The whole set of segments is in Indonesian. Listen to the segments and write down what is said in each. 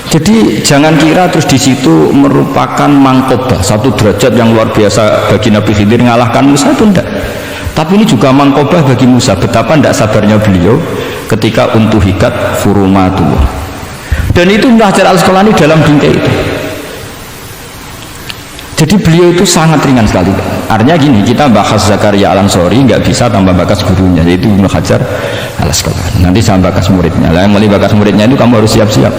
Jadi jangan kira terus di situ merupakan mangkobah, satu derajat yang luar biasa bagi Nabi Khidir ngalahkan Musa, itu enggak. Tapi ini juga mangkobah bagi Musa, betapa tidak sabarnya beliau ketika untuhikat furumatullah. Dan itu Ibnu Hajar Al-Asqalani dalam bingkai itu. Jadi beliau itu sangat ringan sekali. Artinya gini, kita bahas Zakaria Al-Ansori nggak bisa tanpa bakas gurunya, yaitu Ibnu Hajar Al-Asqalani. Nanti sama bakas muridnya. Lah yang mulai bakas muridnya itu kamu harus siap-siap.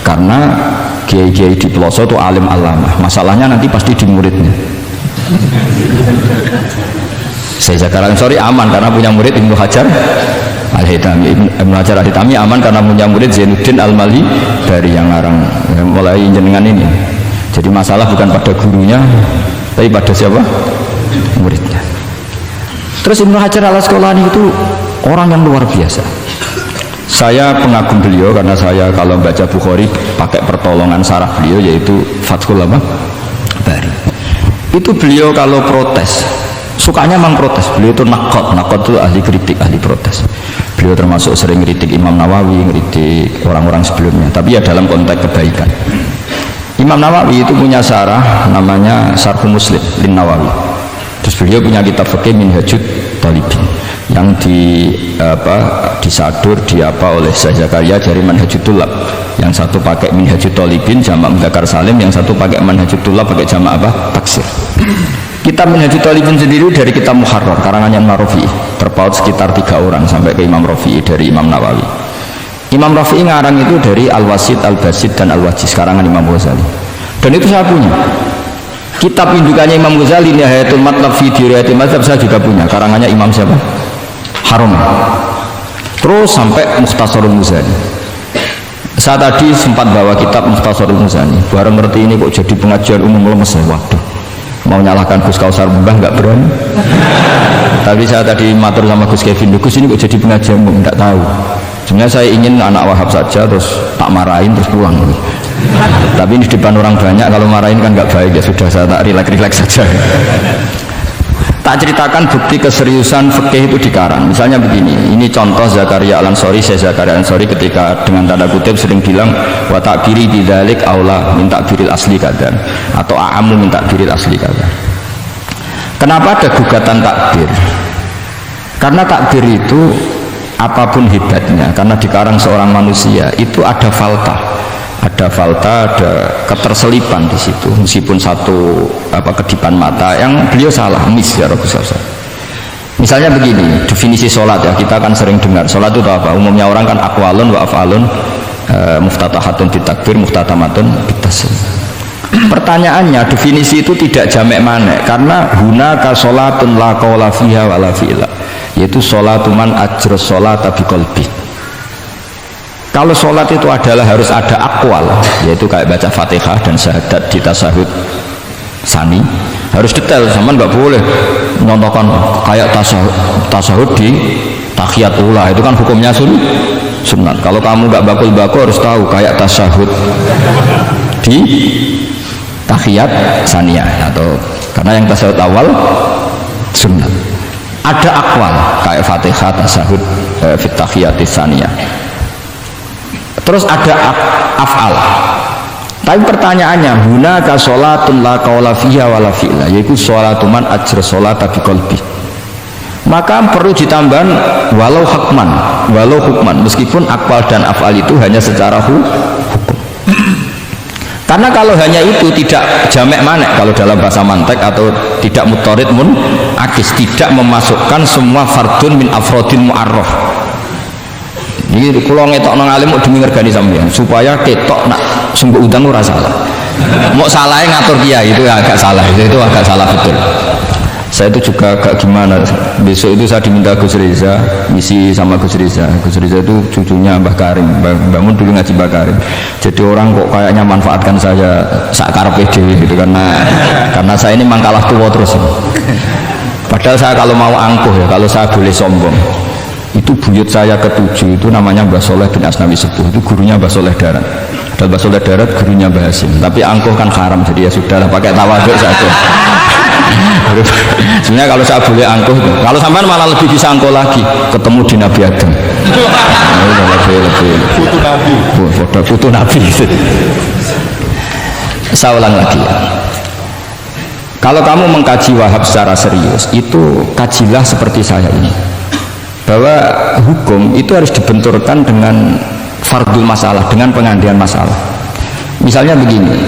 Karena kiai-kiai di pelosok itu alim alamah. Masalahnya nanti pasti di muridnya. Saya Zakaria Al-Ansori aman karena punya murid Ibnu Hajar Al-Hitami. Ibnu Hajar Al-Hitami aman karena punya murid Zainuddin Al-Mali dari yang ngarang mulai jenengan ini. Jadi masalah bukan pada gurunya, tapi pada siapa? Muridnya. Terus Ibnu Hajar Al-Asqalani itu orang yang luar biasa. Saya pengagum beliau karena saya kalau baca Bukhari pakai pertolongan sarah beliau, yaitu Fathul Bari. Itu beliau kalau protes, sukanya memang protes. Beliau itu nakot itu ahli kritik, ahli protes. Beliau termasuk sering kritik Imam Nawawi, kritik orang-orang sebelumnya, tapi ya dalam konteks kebaikan. Imam Nawawi itu punya sarah namanya Syarh Muslim Lin Nawawi. Terus beliau punya kitab fikih Minhajut Thalibin yang disadur oleh Syekh Zakaria dari Manhajut Thullab. Yang satu pakai Minhajut Thalibin jamak mudzakkar salim, yang satu pakai Manhajut Thullab pakai jamak taksir. Kitab Minhajut Thalibin sendiri dari kitab Muharrar karangannya Imam Rafi'i, terpaut sekitar 3 orang sampai ke Imam Rafi'i dari Imam Nawawi. Imam Rafi'i ngarang itu dari Al-Wasid, Al-Basid dan Al-Wajiz karangan Imam Ghazali. Dan itu saya punya. Kitab indukannya Imam Ghazali Nihayatul Matlab fi Dirayatil Mazhab saya juga punya, karangannya Imam siapa? Haram. Terus sampai Mukhtasarul Muzani. Saya tadi sempat bawa kitab Mukhtasarul Muzani. Baru ngerti ini kok jadi pengajian umum lemes. Waduh, mau nyalahkan Gus Kausar Mbah nggak berani. Tapi saya tadi matur sama Gus Kevin, Gus ini kok jadi pengajian umum, nggak tahu. Sebenarnya saya ingin anak Wahab saja terus tak marahin terus pulang. Tapi ini di depan orang banyak, kalau marahin kan nggak baik, ya sudah saya tak rileks saja. Tak ceritakan bukti keseriusan fikih itu dikarang. Misalnya begini, ini contoh Zakaria Al-Ansori. Saya Zakaria Al-Ansori ketika dengan tanda kutip sering bilang wa takbiri bidzalik aula min takbiril asli kadang, atau a'amu min takbiril asli kadang. Kenapa ada gugatan takbir? Karena takbir itu apapun hebatnya, karena dikarang seorang manusia itu ada falta, ada keterselipan di situ, meskipun satu kedipan mata yang beliau salah, miss ya Rasulullah. Misalnya begini, definisi sholat ya, kita kan sering dengar sholat itu apa? Umumnya orang kan aqwalun wa af'alun, muftatahatun bitakbir, muftatamatun bitaslim. Pertanyaannya, definisi itu tidak jamek manek, karena hunaka sholatun la qawla fiha wa la fi'la, yaitu sholatuman ajros sholata biqalbi. Kalau sholat itu adalah harus ada akwal, yaitu kayak baca Fatihah dan syahadat di tasyahud sani, harus detail. Sama nggak boleh nyontohkan kayak tasyahud di tahiyat ula, itu kan hukumnya sunat. Kalau kamu nggak bakul-bakul harus tahu kayak tasyahud di tahiyat saniyah, atau karena yang tasyahud awal sunat. Ada akwal kayak Fatihah, tasyahud fit tahiyatis saniyah. Terus ada af'al. Tapi pertanyaannya, hunaka sholatun la qawla fiha wa la fi'la, yaitu sholatuman ajra sholata biqalbi. Maka perlu ditambahkan walau hukman, meskipun akwal dan af'al itu hanya secara hukum. Karena kalau hanya itu tidak jamek manek kalau dalam bahasa mantek, atau tidak mutorid akis, tidak memasukkan semua fardun min afrodin mu'arraf. Jadi kalau ngetok nang alim mau demi ngergani sampean supaya ketok nak sungguh udang ora salah. Mau salahnya ngatur kiai itu agak salah, itu agak salah betul. Saya itu juga agak gimana. Besok itu saya diminta Gus Reza misi sama Gus Reza. Gus Reza itu cucunya Mbah Karim, bangun dulu ngaji Mbah Karim. Jadi orang kok kayaknya manfaatkan saya sakarepe dhewe gitu, karena saya ini memang kalah tua terus. Padahal saya kalau mau angkuh ya, kalau saya boleh sombong, itu buyut saya ke-7 itu namanya Mbah Soleh bin Asnawi Sepuh, itu gurunya Mbah Soleh Darat. Dan Mbah Soleh Darat gurunya Mbah Hasim. Tapi angkuh kan haram, jadi ya sudahlah pakai tawaduk saja. Sebenarnya kalau saya boleh angkuh, kalau sampai malah lebih bisa angkuh lagi, ketemu di Nabi Adam. Lebih foto Nabi. bodoh putu Nabi. Saya ulang lagi ya. Kalau kamu mengkaji Wahhab secara serius, itu kajilah seperti saya ini, bahwa hukum itu harus dibenturkan dengan fardul masalah, dengan pengandian masalah. Misalnya begini,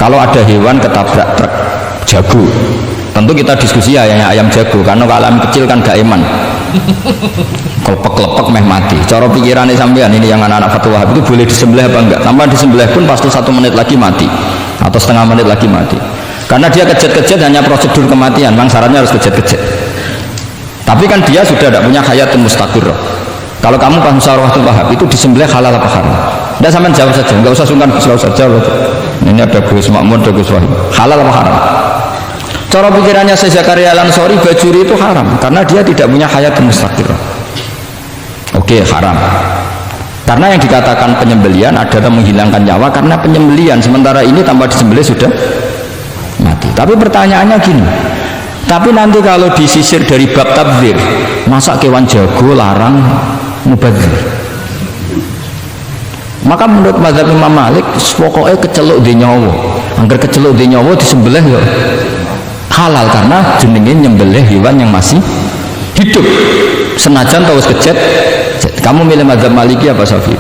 kalau ada hewan ketabrak truk jago, tentu kita diskusi ya ayam jago, karena kalau ayam kecil kan gak eman, kelepek-kelepek meh mati. Cara pikirannya sampean ini yang anak-anak fatwa Wahhab itu boleh disembelih apa enggak? Tanpa disembelih pun pasti 1 menit lagi mati atau setengah menit lagi mati. Karena dia kejat-kejat hanya prosedur kematian, memang syaratnya harus kejat-kejat. Tapi kan dia sudah tidak punya hayatun mustaqirrah. Kalau kamu pas musyawarah Wahhab itu disembelih halal apa haram? Tidak, sampean jawab saja, nggak usah sungkan, nggak usah jawab. Ini ada Gus Makmun, ada Gus Wahid. Halal apa haram? Cara pikirannya Syekh Zakaria Al-Ansori, bajuri itu haram karena dia tidak punya hayatun mustaqirrah. Oke, haram. Karena yang dikatakan penyembelian adalah menghilangkan nyawa karena penyembelian, sementara ini tanpa disembelih sudah mati. Tapi pertanyaannya gini, tapi nanti kalau disisir dari bab tabdzir, masa kewan jago larang mubadzir? Maka menurut mazhab Imam Malik, pokoknya keceluk di nyawa, angger keceluk di nyawa disembelih ya halal karena jenenge nyembelih hewan yang masih hidup, senajan tahu kecet. Kamu milih mazhab Maliki apa Syafi'i?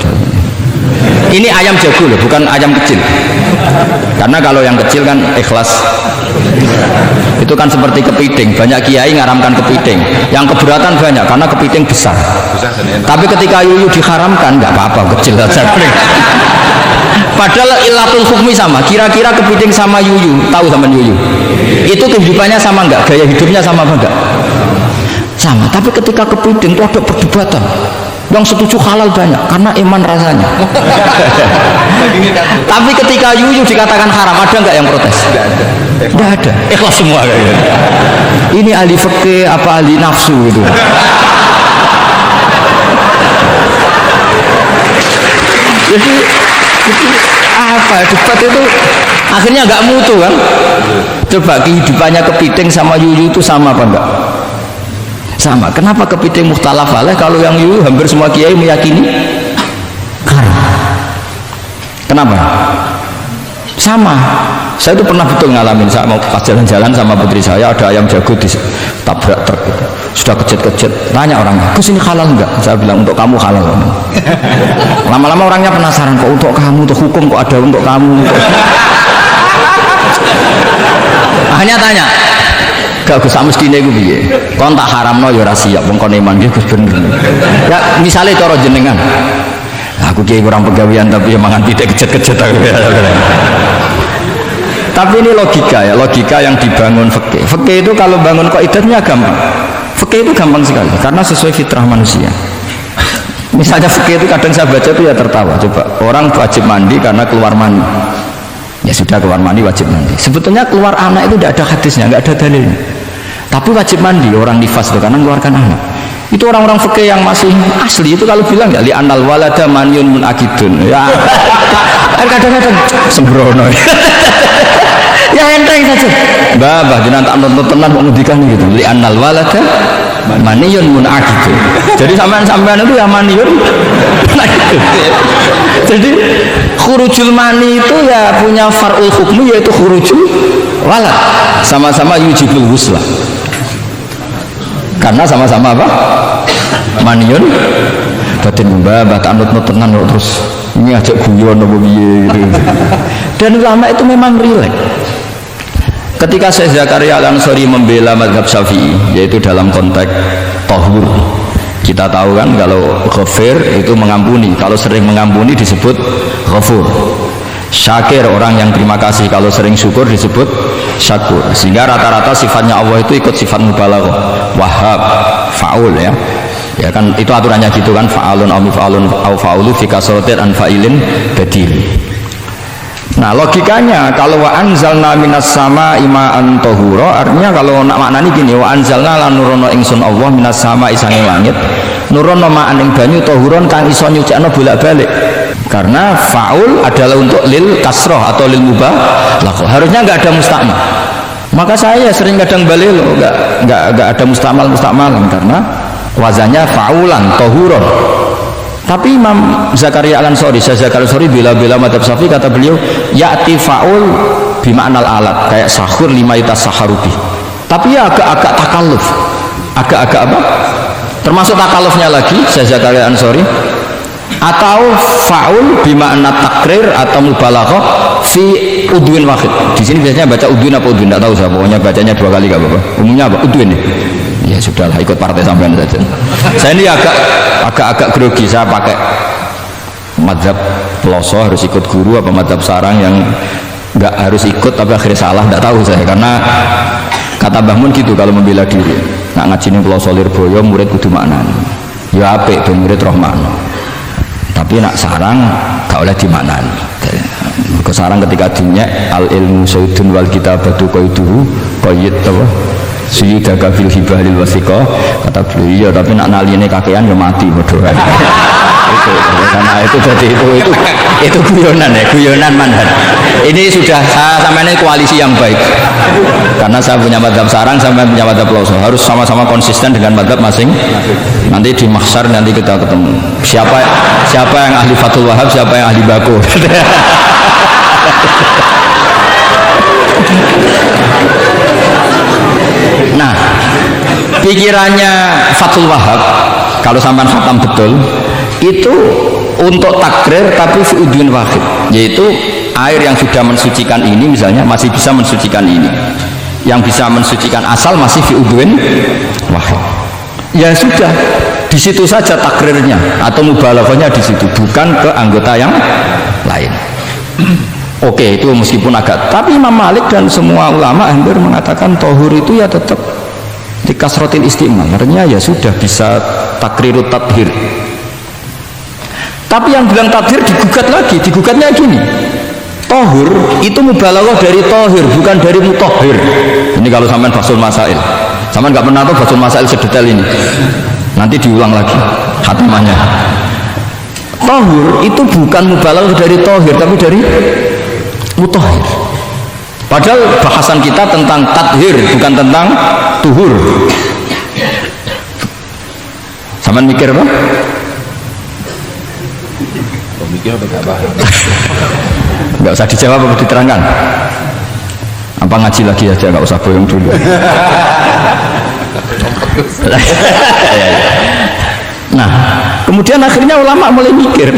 Ini ayam jago loh, bukan ayam kecil. Karena kalau yang kecil kan ikhlas. Itu kan seperti kepiting, banyak kiai ngaramkan kepiting. Yang keberatan banyak karena kepiting besar. Tapi ketika yuyu diharamkan nggak apa-apa, kecil saja. Padahal ilatul hukmi sama. Kira-kira kepiting sama yuyu, tahu sama yuyu? Itu kehidupannya sama nggak? Gaya hidupnya sama apa enggak? Sama. Tapi ketika kepiting itu ada perdebatan. Yang setuju halal banyak karena iman rasanya. Tapi ketika yuyu dikatakan haram, ada nggak yang protes? Tidak ada. Ikhlas semua kayaknya. Ini ahli fikih apa ahli nafsu itu? Jadi apa debat itu akhirnya nggak mutu kan? Coba kehidupannya kepiting sama yuyu itu sama apa enggak? Sama. Kenapa kepiting mukhtalaf alaih kalau yang yuyu hampir semua kiai meyakini haram? Kenapa? Sama. Saya itu pernah betul ngalamin, saya mau pas jalan-jalan sama putri saya, ada ayam jago ditabrak truk gitu. Sudah kejut-kejut, tanya orangnya, Gus ini halal enggak? Saya bilang untuk kamu halal. Lama-lama orangnya penasaran, kok untuk kamu, untuk hukum kok ada untuk kamu. Akhirnya tanya, gak Gus mestine iku piye? Kon tak haramno ya ora siap wong kon iman nggih Gus bener. Ya misale cara jenengan. Aku kiai kurang pegawean tapi ya mangan titik kejet-kejet aku. Tapi ini logika ya, logika yang dibangun fikih. Fikih itu kalau bangun kaidahnya gampang. Fikih itu gampang sekali karena sesuai fitrah manusia. Misalnya fikih itu kadang saya baca itu ya tertawa. Coba orang wajib mandi karena keluar mani. Ya sudah keluar mandi wajib mandi. Sebetulnya keluar anak itu tidak ada hadisnya, nggak ada dalilnya. Tapi wajib mandi orang nifas itu karena mengeluarkan anak. Itu orang-orang fikih yang masih asli itu kalau bilang ya li anal walada maniun munakidun. Ya kadang-kadang sembrono. Ya enteng saja. Mbah jenengan tak nonton tenan kok ngendikan gitu. Li anal walada maniun munakidun. Jadi sampean itu ya maniun munakidun. Jadi khurujul mani itu ya punya far'ul hukmi yaitu khurujul walad. Sama-sama yujibul wusla. Karena sama-sama apa? Maniun batin mbah tak nut tenan terus ini ajak guyon apa piye gitu. Dan ulama itu memang rileks. Ketika Syekh Zakaria Al-Ansori membela mazhab Syafi'i yaitu dalam konteks tahur, kita tahu kan kalau ghafir itu mengampuni, kalau sering mengampuni disebut ghafur. Syakir orang yang terima kasih, kalau sering syukur disebut syakur. Sehingga rata-rata sifatnya Allah itu ikut sifat mubalaghah, wahhab, faul ya. Ya kan itu aturannya gitu kan, fa'alun aw mif'alun aw fa'ulu fi kasratin an fa'ilin badil. Nah logikanya kalau wa anzalna minas sama ima'an tahura, artinya kalau nak maknani gini, wa anzalna lan nurono ingsun Allah minas sama isane langit nurono ma'an ing banyu tahuron kang iso nyucikno bolak-balik. Karena faul adalah untuk lil kasroh atau lil mubah, harusnya nggak ada mustakmal. Maka saya sering kadang balik loh, nggak ada mustakmalan karena wazannya faulan, tohuron. Tapi Imam Zakaria Al-Ansari, Zakaria Al-Ansari bela-bela madzhab Syafi'i, kata beliau ya'ti fa'ul bima'nal alat, kayak sahur lima itas saharubi. Tapi ya agak-agak takalluf, agak-agak apa? Termasuk takallufnya lagi Zakaria Al-Ansari, atau fa'ul bima'na takrir atau mubalaghah fi udwin wahid. Di sini biasanya baca udwin apa udwin, enggak tahu saya, pokoknya bacanya 2 kali enggak apa-apa. Umumnya apa? Udwin ya. Ya sudahlah, ikut partai sampean saja. Saya ini agak grogi, saya pakai madzhab peloso harus ikut guru apa madzhab sarang yang enggak harus ikut tapi akhirnya salah, enggak tahu saya, karena kata Mbah Mun gitu kalau membela diri. Nak ngaji ning peloso Lirboyo murid kudu maknani. Ya apik ben murid roh makna. Tapi nak sarang gak oleh dimaknani. Ke sarang ketika dinyek al ilmu sayyidun wal kitabatu qaiduhu qayyid apa Syidaka fil hibalil wasiqah, kata beliau. Iya, tapi nak naline kakean ya mati bodoh. Itu karena itu jadi itu guyonan ya, guyonan manhaj. Ini sudah saya sama ini koalisi yang baik. Karena saya punya madzhab sarang, saya punya madzhab peloso. Harus sama-sama konsisten dengan madzhab masing. Nanti di mahsyar nanti kita ketemu. Siapa yang ahli Fathul Wahab, siapa yang ahli Bako. Nah, pikirannya Fathul Wahab kalau sampai khatam betul itu untuk takrir tapi fi'udwin wahid, yaitu air yang sudah mensucikan ini misalnya masih bisa mensucikan ini, yang bisa mensucikan asal masih fi'udwin wahid. Ya sudah, di situ saja takrirnya atau mubalaghahnya di situ, bukan ke anggota yang lain. Oke, itu meskipun agak, tapi Imam Malik dan semua ulama hampir mengatakan tohur itu ya tetap di kasrotil istimal, artinya ya sudah bisa takrirut tathir. Tapi yang bilang tathir digugat lagi, digugatnya gini, tohur itu mubalaghah dari tohir, bukan dari mutohir. Ini kalau sampean Fathul Masail, sampean nggak pernah tahu Fathul Masail sedetail ini, nanti diulang lagi khatamannya. Tohur itu bukan mubalaghah dari tohir, tapi dari mutohir. Padahal bahasan kita tentang tathir, bukan tentang tuhur. Sampean mikir apa? Mikir apa enggak paham? Enggak usah dijawab apa diterangkan? Apa ngaji lagi aja, enggak usah bohong dulu. Nah, kemudian akhirnya ulama mulai mikir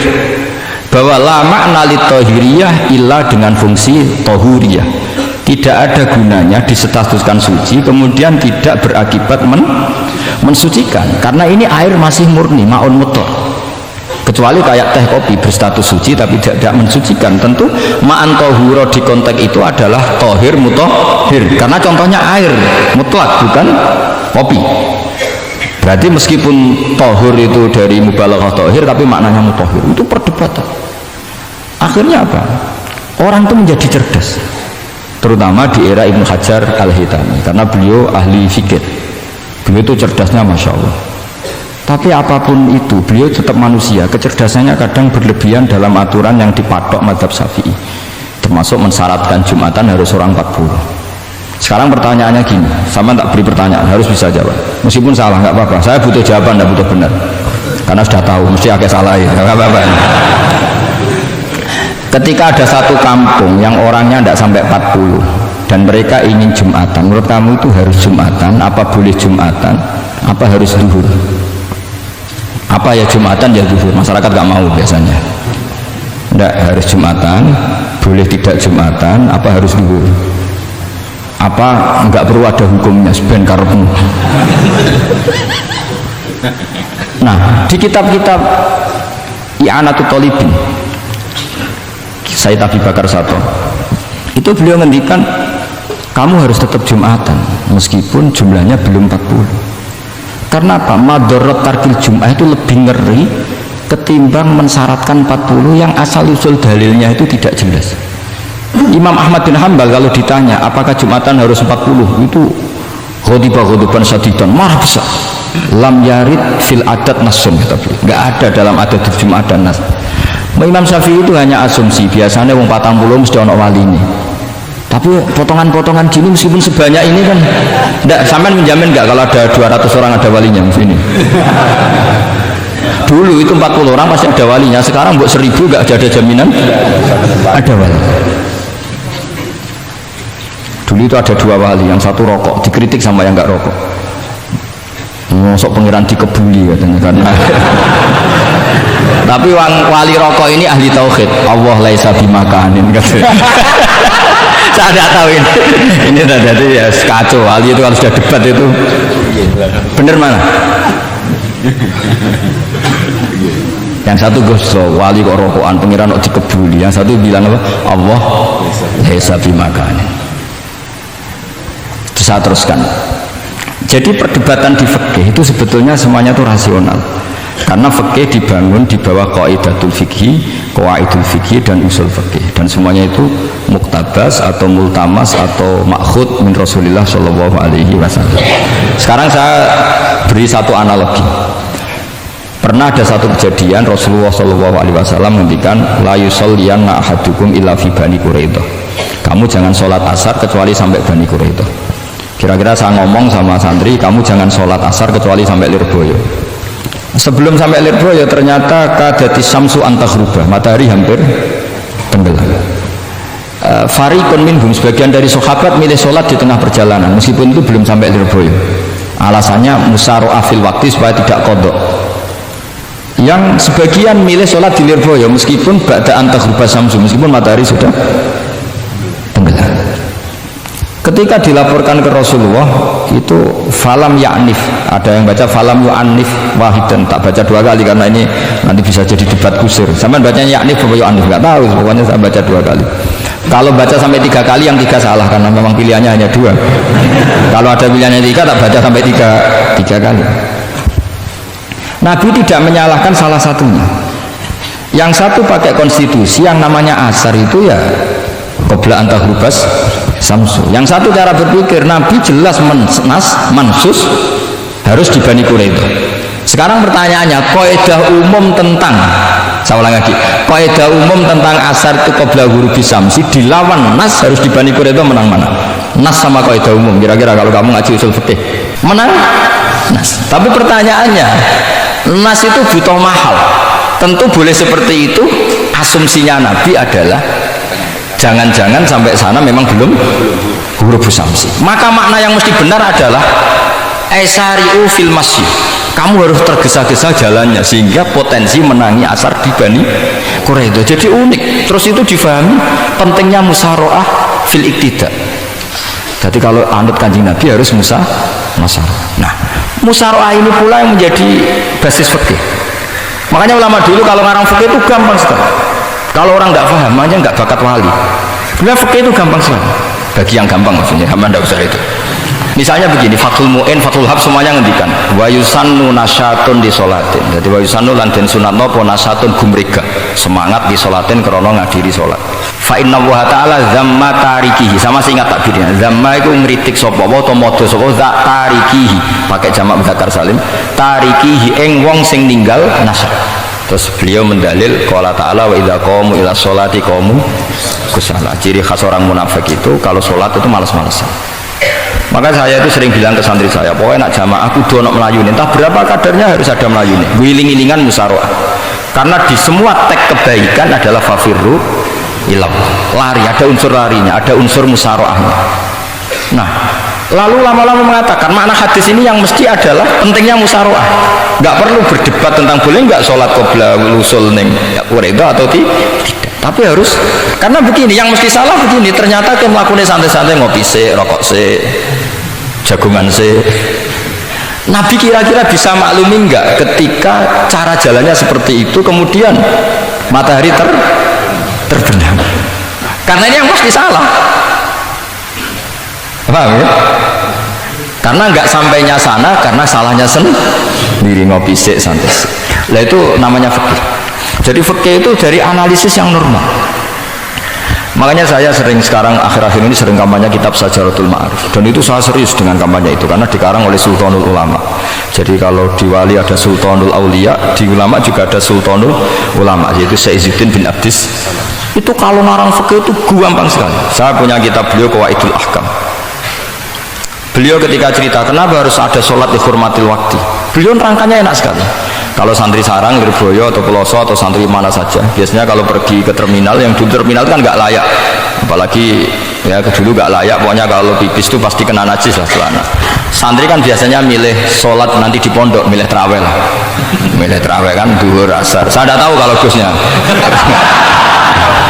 bahwa lama nalit tohiriyah ilah dengan fungsi tohuriyah, tidak ada gunanya disetatuskan suci kemudian tidak berakibat mensucikan, karena ini air masih murni ma'un mutlaq, kecuali kayak teh kopi berstatus suci tapi tidak mensucikan. Tentu ma'an tohuro di konteks itu adalah tohir mutohir, karena contohnya air mutlak bukan kopi. Berarti meskipun tohur itu dari mubalaghah tohir tapi maknanya mutohir, itu perdebatan. Akhirnya apa? Orang itu menjadi cerdas, terutama di era Ibnu Hajar Al-Haytami, karena beliau ahli fikih. Beliau itu cerdasnya Masya Allah. Tapi apapun itu, beliau tetap manusia. Kecerdasannya kadang berlebihan dalam aturan yang dipatok madzhab Syafi'i, termasuk mensyaratkan Jumatan harus orang 40. Sekarang pertanyaannya gini, sama tak beri pertanyaan, harus bisa jawab. Meskipun salah, nggak apa-apa. Saya butuh jawaban, nggak butuh benar. Karena sudah tahu, mesti agak salah ya, nggak apa-apa. Ketika ada satu kampung yang orangnya tidak sampai 40 dan mereka ingin Jumatan, menurut kamu itu harus Jumatan? Apa boleh Jumatan? Apa harus duhur? Apa ya Jumatan ya duhur? Masyarakat nggak mau biasanya. Tidak harus Jumatan, boleh tidak Jumatan, apa harus duhur? Apa nggak perlu ada hukumnya? Sebenarnya karepmu. Nah, di kitab-kitab I'anatul Thalibin Sayyid Abi Bakar Sato itu beliau ngendikan kamu harus tetap Jumatan meskipun jumlahnya belum 40. Karena apa? Madharat tarkil Jum'ah itu lebih ngeri ketimbang mensyaratkan 40 yang asal usul dalilnya itu tidak jelas. Imam Ahmad bin Hanbal kalau ditanya apakah Jumatan harus 40, itu ghadiban syadidan, marah besar. Lam yarid fil adat nasun, kata beliau, nggak ada dalam adat Jumatan nas. Imam Syafi'i itu hanya asumsi, biasanya wong 40 mesti ono wali ini. Tapi potongan-potongan gini meskipun sebanyak ini kan enggak, sampean menjamin enggak kalau ada 200 orang ada walinya ini? Dulu itu 40 orang pasti ada walinya, sekarang buat 1000 nggak ada jaminan ada wali. Dulu itu ada 2 wali, yang satu rokok, dikritik sama yang nggak rokok. Masuk pengiran dikebuli katanya karena tapi wali rokok ini ahli tauhid. Allah laisa bimakanin katanya. Saya tidak tahu ini tadi ya kacau. Wali itu kalau sudah debat itu bener mana? Yang satu gosok wali kok rokokan pengiran kok dikebuli, yang satu bilang apa? Allah laisa bimakanin. Saya teruskan. Jadi perdebatan di fikih itu sebetulnya semuanya itu rasional. Karena fikih dibangun di bawah qaidatul fikih, qawaidul fikih dan usul fikih, dan semuanya itu muktabas atau multamas atau makhud min Rasulillah sallallahu alaihi wasallam. Sekarang saya beri satu analogi. Pernah ada satu kejadian Rasulullah sallallahu alaihi wasallam menghentikan la yusalliyanna ahadukum illa fi Bani Quraidah. Kamu jangan sholat asar kecuali sampai Bani Quraidah. Kira-kira saya ngomong sama santri, kamu jangan sholat asar kecuali sampai Lirboyo. Sebelum sampai Lirboyo ternyata kadati syamsu antaghruba, matahari hampir tenggelam. Fariqun minhum, sebagian dari sahabat milih sholat di tengah perjalanan meskipun itu belum sampai Lirboyo. Alasannya musaro'ah fil waktu supaya tidak kodok. Yang sebagian milih sholat di Lirboyo meskipun ba'da antaghruba syamsu, meskipun matahari sudah tenggelam. Ketika dilaporkan ke Rasulullah itu falam ya'nif, ada yang baca falam yu'annif wahidan, tak baca 2 kali karena ini nanti bisa jadi debat kusir. Sampai bacanya ya'nif atau yu'annif nggak tahu, pokoknya saya baca 2 kali. Kalau baca sampai 3 kali yang 3 salah karena memang pilihannya hanya 2. Kalau ada pilihannya 3 tak baca sampai 3 kali. Nabi tidak menyalahkan salah satunya. Yang satu pakai konstitusi yang namanya asar itu ya qabla antahrubas samsu. Yang satu cara berpikir Nabi jelas mansus harus di Bani Quraidah. Sekarang pertanyaannya, kaidah umum tentang, saya ulang lagi, kaidah umum tentang asar itu qabla ghurubi samsi dilawan nas harus di Bani Quraidah, menang mana? Nas sama kaidah umum. Kira-kira kalau kamu ngaji usul fikih menang nas. Tapi pertanyaannya, nas itu butuh mahal. Tentu boleh seperti itu. Asumsinya Nabi adalah jangan-jangan sampai sana memang belum huruf samsi. Maka makna yang mesti benar adalah esariu fil masjid. Kamu harus tergesa-gesa jalannya sehingga potensi menangi asar di Bani Quraidah. Jadi unik. Terus itu difahami pentingnya musaroah fil iktida. Jadi kalau anut kanjeng Nabi harus musaroah. Nah, musaroah ini pula yang menjadi basis fikih. Makanya ulama dulu kalau ngarang fikih itu gampang sekali. Kalau orang tidak paham aja nggak bakat wali. Sebenarnya fikih itu gampang sekali. Bagi yang gampang maksudnya, hamba tidak usah itu. Misalnya begini, Fathul Mu'in, Fathul Hab semuanya ngendikan wa yusannu nasyatun di sholatin. Jadi wa yusannu lan den sunatno apa nasyatun gumrega, semangat di sholatin krana ngadiri sholat. Fa inna wa ta'ala zamma tarikihi, sama sing ingat takbirnya. Zamma itu ngritik sapa wa ta modho sapa za tarikihi, pakai jamak muzakkar salim. Tarikihi ing wong sing ninggal nasyat. Terus beliau mendalil qala ta'ala wa idza qamu ila sholati qamu kusala. Ciri khas orang munafik itu kalau sholat itu malas-malasan. Maka saya itu sering bilang ke santri saya, pokoknya nak jamaah kudu ono melayuni, entah berapa kadarnya harus ada melayuni, wiling-wilingan musaroah. Karena di semua teks kebaikan adalah fafirru ilam, lari, ada unsur larinya, ada unsur musaroahnya. Nah, lalu lama-lama mengatakan makna hadis ini yang mesti adalah pentingnya musaroah. Nggak perlu berdebat tentang boleh nggak sholat qobla usul neng Quraidah atau tidak, tapi harus, karena begini, yang mesti salah begini, ternyata kan melakukan santai-santai, ngopi se, rokok se, jagungan se. Nabi kira-kira bisa maklumi nggak ketika cara jalannya seperti itu kemudian matahari terbenam? Karena ini yang mesti salah, paham ya? Karena nggak sampainya sana karena salahnya sendiri, ngopi se, santai se. Lah itu namanya fikih. Jadi fikih itu dari analisis yang normal. Makanya saya sering sekarang akhir-akhir ini sering kampanye kitab Sajaratul Ma'arif, dan itu saya serius dengan kampanye itu karena dikarang oleh Sultanul Ulama. Jadi kalau di wali ada Sultanul Aulia, di ulama juga ada Sultanul Ulama, yaitu Saizuddin bin Abdis. Itu kalau ngarang fikih itu gampang sekali. Saya punya kitab beliau Qawaidul Ahkam. Beliau ketika cerita kenapa harus ada sholat dihormatil waktu, beliau rangkanya enak sekali. Kalau santri Sarang, Lirboyo atau Peloso atau santri mana saja, biasanya kalau pergi ke terminal, yang di terminal kan nggak layak, apalagi ya dulu nggak layak, pokoknya kalau pipis itu pasti kena najis lah celana. Santri kan biasanya milih sholat nanti di pondok, milih terawih lah, milih terawih kan duhur asar. Saya tidak tahu kalau Gusnya.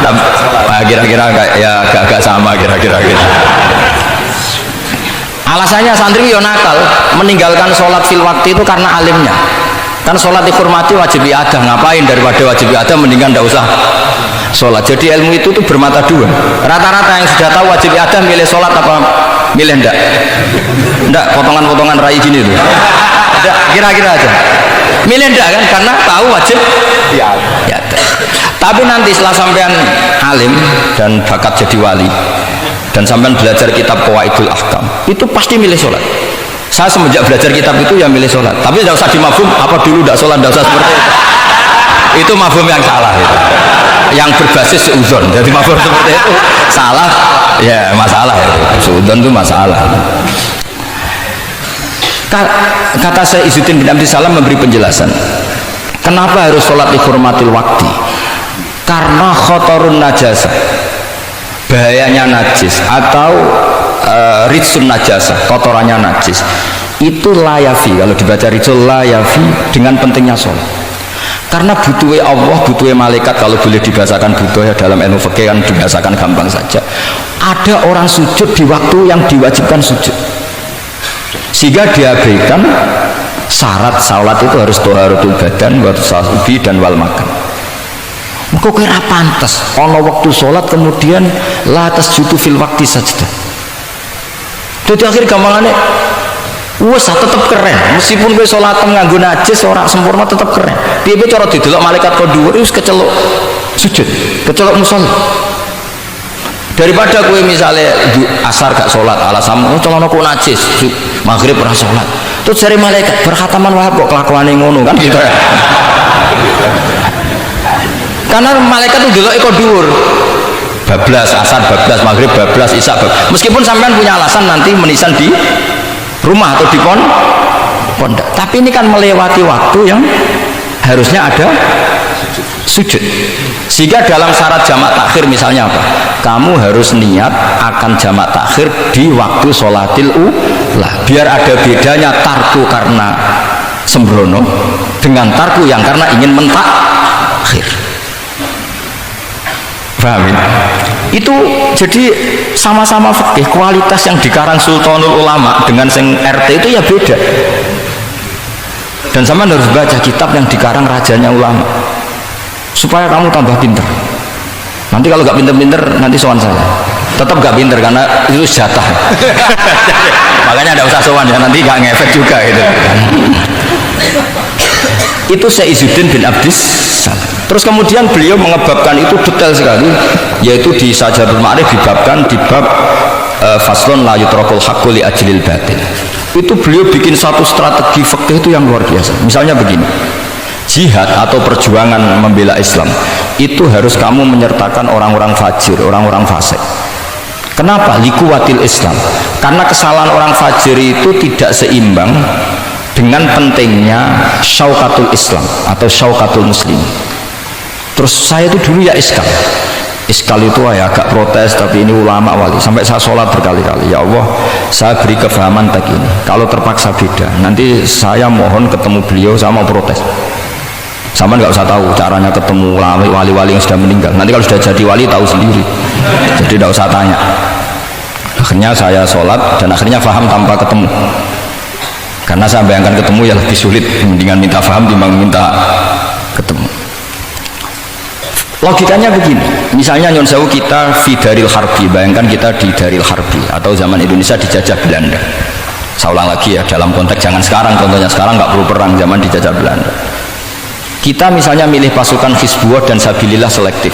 Nah, kira-kira ya agak sama kira-kira gitu. Alasannya santri yo nakal, meninggalkan sholat fil waktu itu karena alimnya. Kan sholat dihormati wajib iadah, ngapain daripada wajib iadah mendingan tidak usah sholat. Jadi ilmu itu tuh bermata dua. Rata-rata yang sudah tahu wajib iadah milih sholat apa milih ndak? Ndak, potongan-potongan rai gini tuh. Ndak, kira-kira aja. Milih ndak kan karena tahu wajib iadah. Tapi nanti setelah sampean alim dan bakat jadi wali dan sampean belajar kitab Qawaidul Ahkam, itu pasti milih sholat. Saya semenjak belajar kitab itu ya milih sholat, tapi tidak usah dimafhum apa dulu tidak sholat, tidak usah seperti itu mafhum yang salah itu. Yang berbasis seuzon, jadi mafhum seperti itu salah ya, masalah ya. Seuzon itu masalah. Kata Syekh Izzuddin bin Abdissalam memberi penjelasan kenapa harus sholat dihormatil waktu, karena khotorun najasah, bahayanya najis atau ritsun najasah, kotorannya najis itu layafi, kalau dibaca ritsul layafi dengan pentingnya sholat. Karena butuhnya Allah, butuhnya malaikat, kalau boleh dibahasakan butuh ya dalam ilmu fikih kan dibahasakan gampang saja. Ada orang sujud di waktu yang diwajibkan sujud, sehingga diabaikan syarat sholat itu harus toharatul badan, warsahubi dan wal makan. Kok kira pantas ono waktu sholat kemudian la tasjudu fil waktu sajdah. Jadi akhir gampangannya wes tetap keren, meskipun gue sholat nganggo najis orang sempurna tetap keren. Piye cara didelok malaikat kok dhuwur wis kecelok sujud, kecelok musola. Daripada gue misalnya asar gak sholat alasan celana kok najis, maghrib ora sholat. Terus cari malaikat berkhataman wahab kok kelakuane ngono kan gitu ya. Karena malaikat itu delok kok dhuwur. Bablas asar, bablas maghrib, bablas isya, meskipun sampean punya alasan nanti menisan di rumah atau di pondok, tapi ini kan melewati waktu yang harusnya ada sujud. Sehingga dalam syarat jamak takhir misalnya apa? Kamu harus niat akan jamak takhir di waktu sholatil ula, biar ada bedanya tarku karena sembrono dengan tarku yang karena ingin mentakhir. Paham ya? Itu jadi sama-sama fikih, kualitas yang dikarang Sultanul Ulama dengan sing RT itu ya beda. Dan sama harus baca kitab yang dikarang rajanya ulama supaya kamu tambah pinter. Nanti kalau gak pinter-pinter nanti sowan saya. Tetap gak pinter karena itu jatah. Makanya tidak usah sowan ya, nanti gak ngefek juga itu. Itu Syekh Izzuddin bin Abdissalam. Terus kemudian beliau mengebabkan itu detail sekali, yaitu di Sajadul Ma'arif dibabkan di bab faslun la yutrakul haqqu li ajlil batil. Itu beliau bikin satu strategi fikih itu yang luar biasa. Misalnya begini, jihad atau perjuangan membela Islam itu harus kamu menyertakan orang-orang fajir, orang-orang fasik. Kenapa? Likuwatil Islam. Karena kesalahan orang fajir itu tidak seimbang dengan pentingnya syaukatul Islam atau syaukatul Muslim. Terus saya itu dulu ya iskal itu ya agak protes, tapi ini ulama wali, sampai saya sholat berkali-kali, ya Allah saya beri kefahaman tak ini, kalau terpaksa beda nanti saya mohon ketemu beliau, saya mau protes. Sama nggak usah tahu caranya ketemu wali-wali yang sudah meninggal, nanti kalau sudah jadi wali tahu sendiri, jadi tidak usah tanya. Akhirnya saya sholat dan akhirnya faham tanpa ketemu, karena saya bayangkan ketemu ya lebih sulit, mendingan minta faham timbang minta ketemu. Logikanya begini, misalnya nyon sewu kita di Daril Harbi, bayangkan kita di Daril Harbi atau zaman Indonesia dijajah Belanda. Saya ulang lagi ya, dalam konteks jangan sekarang, contohnya sekarang nggak perlu perang, zaman dijajah Belanda. Kita misalnya milih pasukan Hizbullah dan Sabilillah selektif,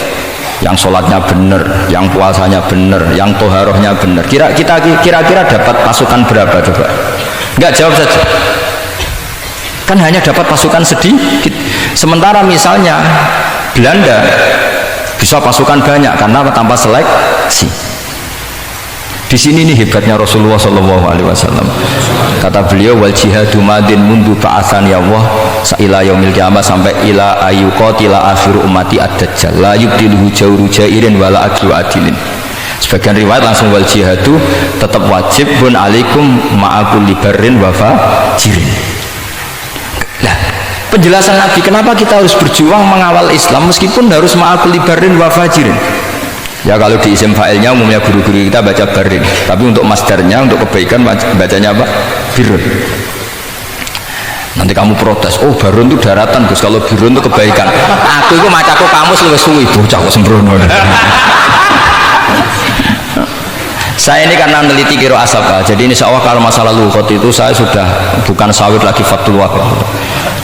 yang sholatnya benar, yang puasanya benar, yang toharohnya benar. Kira-kira dapat pasukan berapa coba? Nggak, jawab saja. Kan hanya dapat pasukan sedikit. Sementara misalnya Belanda bisa pasukan banyak karena tanpa seleksi. Di sini nih hebatnya Rasulullah Shallallahu Alaihi Wasallam. Kata beliau, wal jihadu madin mundu ba'atsan ya Allah ila yaumil qiyamah sampai ila ayyuqatila akhiru ummati ad-dajjal la yubdiluhu jawru jairin wala adlu adilin. Sebagian riwayat langsung wal jihadu tetap wajib bun alaikum ma'akul libarin wa fajirin. Nah, penjelasan Nabi kenapa kita harus berjuang mengawal Islam meskipun harus ma'akul libarin wa fajirin. Ya kalau di isim fa'ilnya umumnya guru-guru kita baca barin, tapi untuk masdarnya, untuk kebaikan bacanya apa? Birun. Nanti kamu protes, oh barun itu daratan Gus, kalau birun itu kebaikan. Aku itu macaku kamus luwes suwi, bocah kok sembrono. Saya ini karena meneliti kiro asap, jadi insya Allah kalau masalah lughot itu saya sudah bukan sawit lagi Fathul Wahab,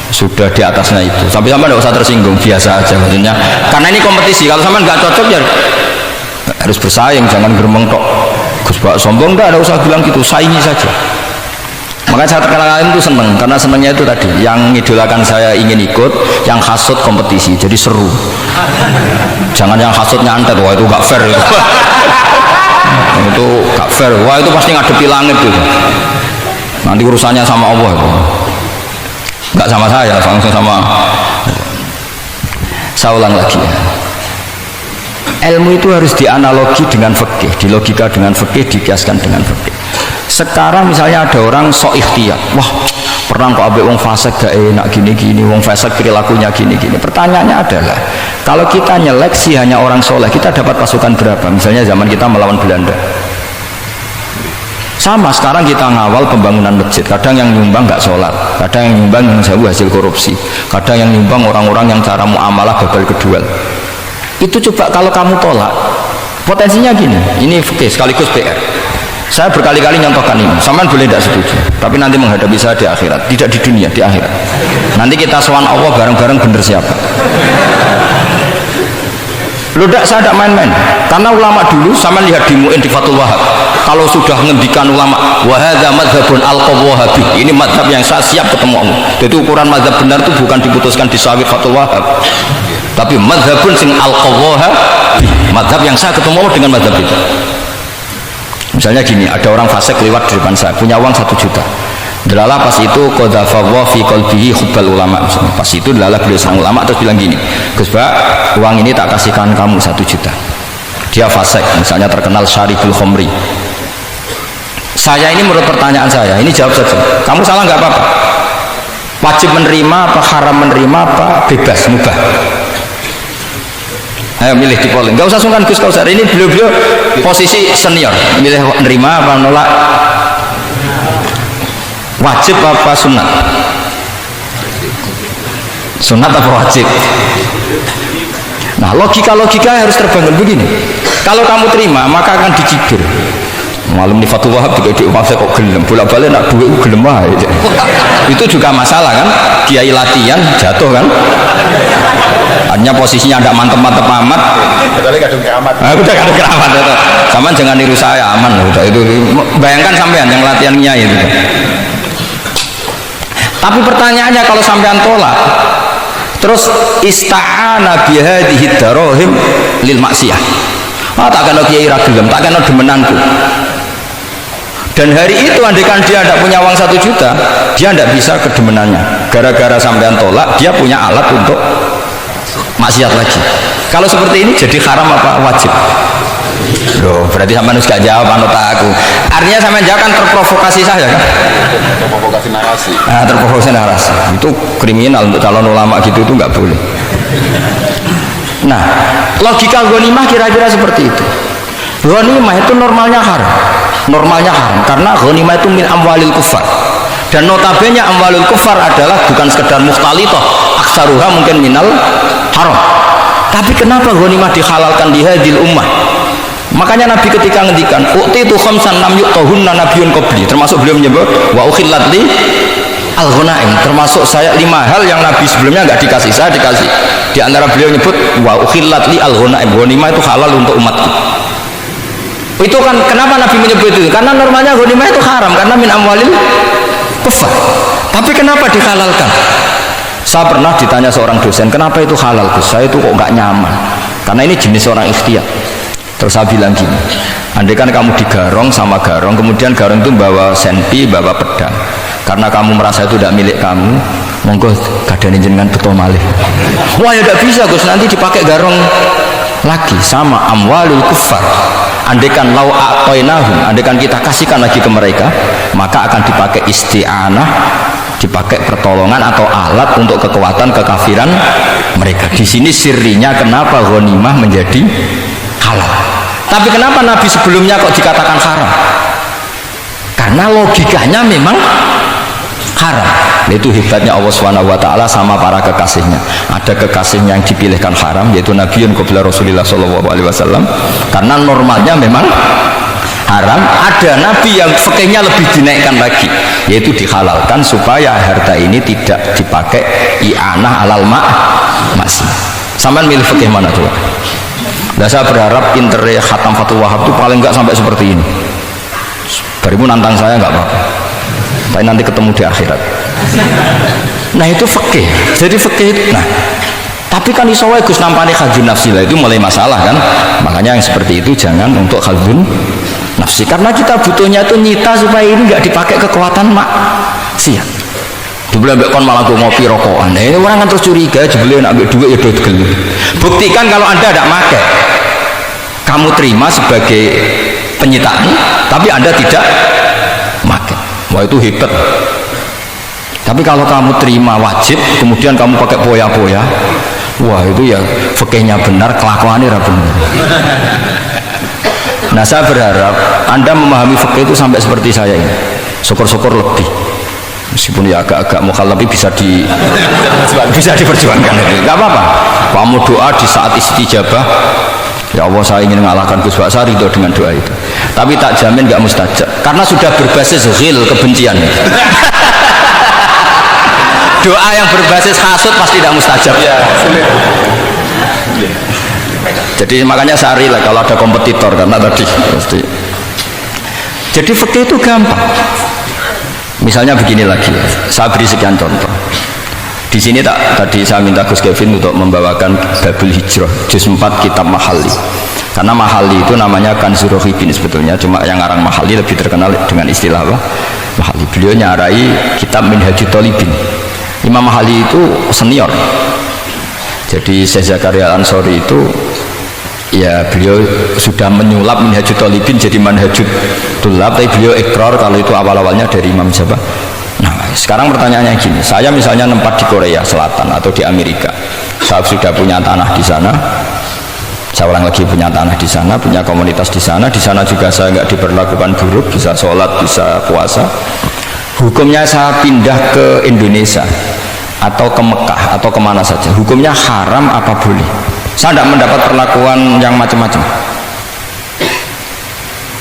sudah di atasnya itu. Sampai tidak usah tersinggung, biasa aja maksudnya. Karena ini kompetisi, kalau sama nggak cocok ya harus bersaing, jangan geremeng tok. Gus Pak sombong enggak, ada usah bilang gitu, saingi saja. Makanya saya terkenal kalian itu seneng, karena senengnya itu tadi, yang idolakan saya ingin ikut, yang hasut kompetisi, jadi seru. Jangan yang hasutnya antet, wah itu gak fair itu. Itu gak fair, wah itu pasti ngadepi langit gitu. Nanti urusannya sama Allah itu. Enggak sama saya, langsung sama. Saya ulang lagi ya. Ilmu itu harus dianalogi dengan fikih, dilogika dengan fikih, dikiaskan dengan fikih. Sekarang misalnya ada orang sok ikhtiar, wah pernah kok ambek wong fasik gak enak gini-gini, wong fasik perilakunya gini-gini. Pertanyaannya adalah, kalau kita nyeleksi hanya orang soleh, kita dapat pasukan berapa? Misalnya zaman kita melawan Belanda. Sama sekarang kita ngawal pembangunan masjid, kadang yang nyumbang nggak sholat, kadang yang nyumbang yang jauh hasil korupsi, kadang yang nyumbang orang-orang yang cara muamalah babal kedua. Itu coba kalau kamu tolak, potensinya gini, ini sekaligus PR. Saya berkali-kali nyontohkan ini, sampean boleh tidak setuju, tapi nanti menghadapi saya di akhirat, tidak di dunia, di akhirat. Nanti kita sowan Allah bareng-bareng, bener siapa? Loh, saya tidak main-main, karena ulama dulu, sama lihat di Mu'in di Fathul Wahab, kalau sudah ngendikan ulama, wahada madhabun al-qawahabi, ini madhab yang saya siap ketemu Allah. Jadi ukuran madhab benar itu bukan diputuskan di Sawit Fathul Wahab, tapi madhabun sing al-qawahabi, madhab yang saya ketemu Allah dengan madhab itu. Misalnya gini, ada orang fasik lewat di depan saya, punya uang 1 juta. Delala pas itu qadhafallahu fi qalbihi hubbal ulama. Pas itu delala beliau sang ulama terus bilang gini, Gus Pak, uang ini tak kasihkan kamu 1 juta. Dia fasik, misalnya terkenal syaribul khomri. Saya ini menurut pertanyaan saya, ini jawab saja. Kamu salah nggak apa-apa. Wajib menerima apa haram menerima apa bebas mubah. Ayo milih di polling, nggak usah sungkan Gus Kausar, ini beliau-beliau posisi senior, milih nerima apa nolak, wajib apa sunat, sunat apa wajib. Nah logika harus terbangun begini, kalau kamu terima maka akan dicibir. Malam di Fathul Wahab juga di saya kok gelem, bolak-balik nak duit gelem aja. Itu juga masalah kan, kiai latihan jatuh kan. Hanya posisinya ada mantep-mantep amat. Kecuali kadung keramat. Udah kadung keramat itu. Sama jangan niru saya, aman udah itu. Bayangkan sampean yang latihannya itu. Tapi pertanyaannya kalau sampean tolak, terus ista'ana bihadhihi darahim lil maksiyah. Tak kena kiai ra gelem, tak kena demenanku. Dan hari itu andaikan dia tidak punya uang 1 juta, dia tidak bisa kedemenannya. Gara-gara sampean tolak, dia punya alat untuk maksiat lagi. Kalau seperti ini jadi haram apa wajib? Loh, berarti sampean harus gak jawab anut aku. Artinya sampean jawab kan terprovokasi saya kan? Terprovokasi narasi. Nah, terprovokasi narasi. Itu kriminal untuk calon ulama gitu, itu nggak boleh. Nah, logika ghanimah kira-kira seperti itu. Ghanimah itu normalnya haram. Normalnya haram karena ghanimah itu min amwalil kufar. Dan notabene amwalul kufar adalah bukan sekedar mukhtalithah, aksaruha mungkin minal haram. Tapi kenapa ghanimah dihalalkan di hadil ummah? Makanya Nabi ketika ngendikan u'titu khamsan lam yu'tahunna nabiyyun qabli, termasuk beliau menyebut wa ukhillat li al-ghanaim, termasuk saya 5 hal yang Nabi sebelumnya enggak dikasih, saya dikasih. Di antara beliau menyebut wa ukhillat li al-ghanaim, ghanimah itu halal untuk umatku. Itu kan kenapa Nabi menyebut itu? Karena normalnya ghanimah itu haram karena min amwalil kufar. Tapi kenapa dihalalkan? Saya pernah ditanya seorang dosen, kenapa itu halal Gus? Saya itu kok nggak nyaman. Karena ini jenis orang ikhtiar. Terus saya bilang gini, andai kan kamu digarong sama garong, kemudian garong itu bawa senpi, bawa pedang, karena kamu merasa itu tidak milik kamu, monggo kadang jenengan betul malih. Wah ya tidak bisa Gus, nanti dipakai garong lagi sama amwalul kufar. Andaikan lau a'tainahum, andaikan kita kasihkan lagi ke mereka, maka akan dipakai isti'anah, dipakai pertolongan atau alat untuk kekuatan kekafiran mereka. Di sini sirinya kenapa ghanimah menjadi halal. Tapi kenapa Nabi sebelumnya kok dikatakan haram? Karena logikanya memang haram. Itu hebatnya Allah SWT sama para kekasihnya. Ada kekasihnya yang dipilihkan haram, yaitu Nabi qabla Rasulullah SAW, karena normalnya memang haram. Ada Nabi yang fikihnya lebih dinaikkan lagi, yaitu dihalalkan supaya harta ini tidak dipakai i'anah alal maksih. Sampean milih fikih mana tuh? Nah, saya berharap pinternya Khatam Fathul Wahab itu paling enggak sampai seperti ini. Barimu nantang saya enggak apa-apa, tapi nanti ketemu di akhirat. Nah itu fikih. Jadi fikih itu, nah tapi kan iso wae Gus nampani khadzun nafsi lah, itu mulai masalah kan. Makanya yang seperti itu jangan untuk khadzun nafsi, karena kita butuhnya itu nyita supaya ini enggak dipakai kekuatan maksiat. Dibilang kon malah gue ngopi rokokan, nah, ini orang kan terus curiga, jebelin ambil duit ya dot gelu. Buktikan kalau anda tidak pakai, kamu terima sebagai penyitaan, tapi anda tidak pakai. Wah itu hebat. Tapi kalau kamu terima wajib, kemudian kamu pakai poya-poya, wah itu ya fikihnya benar, kelakuannya benar. Nah saya berharap anda memahami fikih itu sampai seperti saya ini. Syukur-syukur lebih. Meskipun ya agak-agak mukhalaf bisa diperjuangkan, nggak apa-apa. Kamu doa di saat istijabah, ya Allah saya ingin mengalahkan Gus Baksari itu dengan doa itu. Tapi tak jamin nggak mustajab, karena sudah berbasis ghil, kebencian. Doa yang berbasis hasud pasti tidak mustajab. Jadi makanya saya rela kalau ada kompetitor, karena tadi pasti. Jadi fikih itu gampang. Misalnya begini lagi, saya beri sekian contoh. Di sini tadi saya minta Gus Kevin untuk membawakan Babul Hijrah juz 4 kitab Mahalli. Karena Mahalli itu namanya Kanzur Rohibin sebetulnya, cuma yang ngarang Mahalli lebih terkenal dengan istilah apa? Mahalli. Beliau nyarai kitab Minhajut Thalibin. Imam Mahalli itu senior. Jadi Syekh Zakaria Al-Ansori itu ya beliau sudah menyulap Minhajut Thalibin jadi Manhajut Tulab, tapi beliau ikrar kalau itu awal-awalnya dari Imam siapa? Nah sekarang pertanyaannya gini, saya misalnya nempat di Korea Selatan atau di Amerika, saya sudah punya tanah di sana, saya ulang lagi punya tanah di sana, punya komunitas di sana juga saya nggak diperlakukan buruk, bisa sholat, bisa puasa. Hukumnya saya pindah ke Indonesia atau ke Mekah atau kemana saja, hukumnya haram apa boleh? Saya tidak mendapat perlakuan yang macam-macam.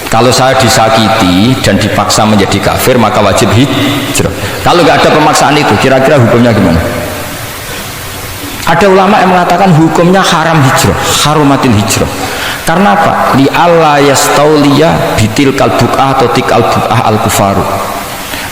Kalau saya disakiti dan dipaksa menjadi kafir, maka wajib hijrah. Kalau nggak ada pemaksaan itu, kira-kira hukumnya gimana? Ada ulama yang mengatakan hukumnya haram hijrah, harumatil hijrah. Karena apa? Li alla yastauliya bitil kalbu'ah atau tikal bu'ah al kufaru.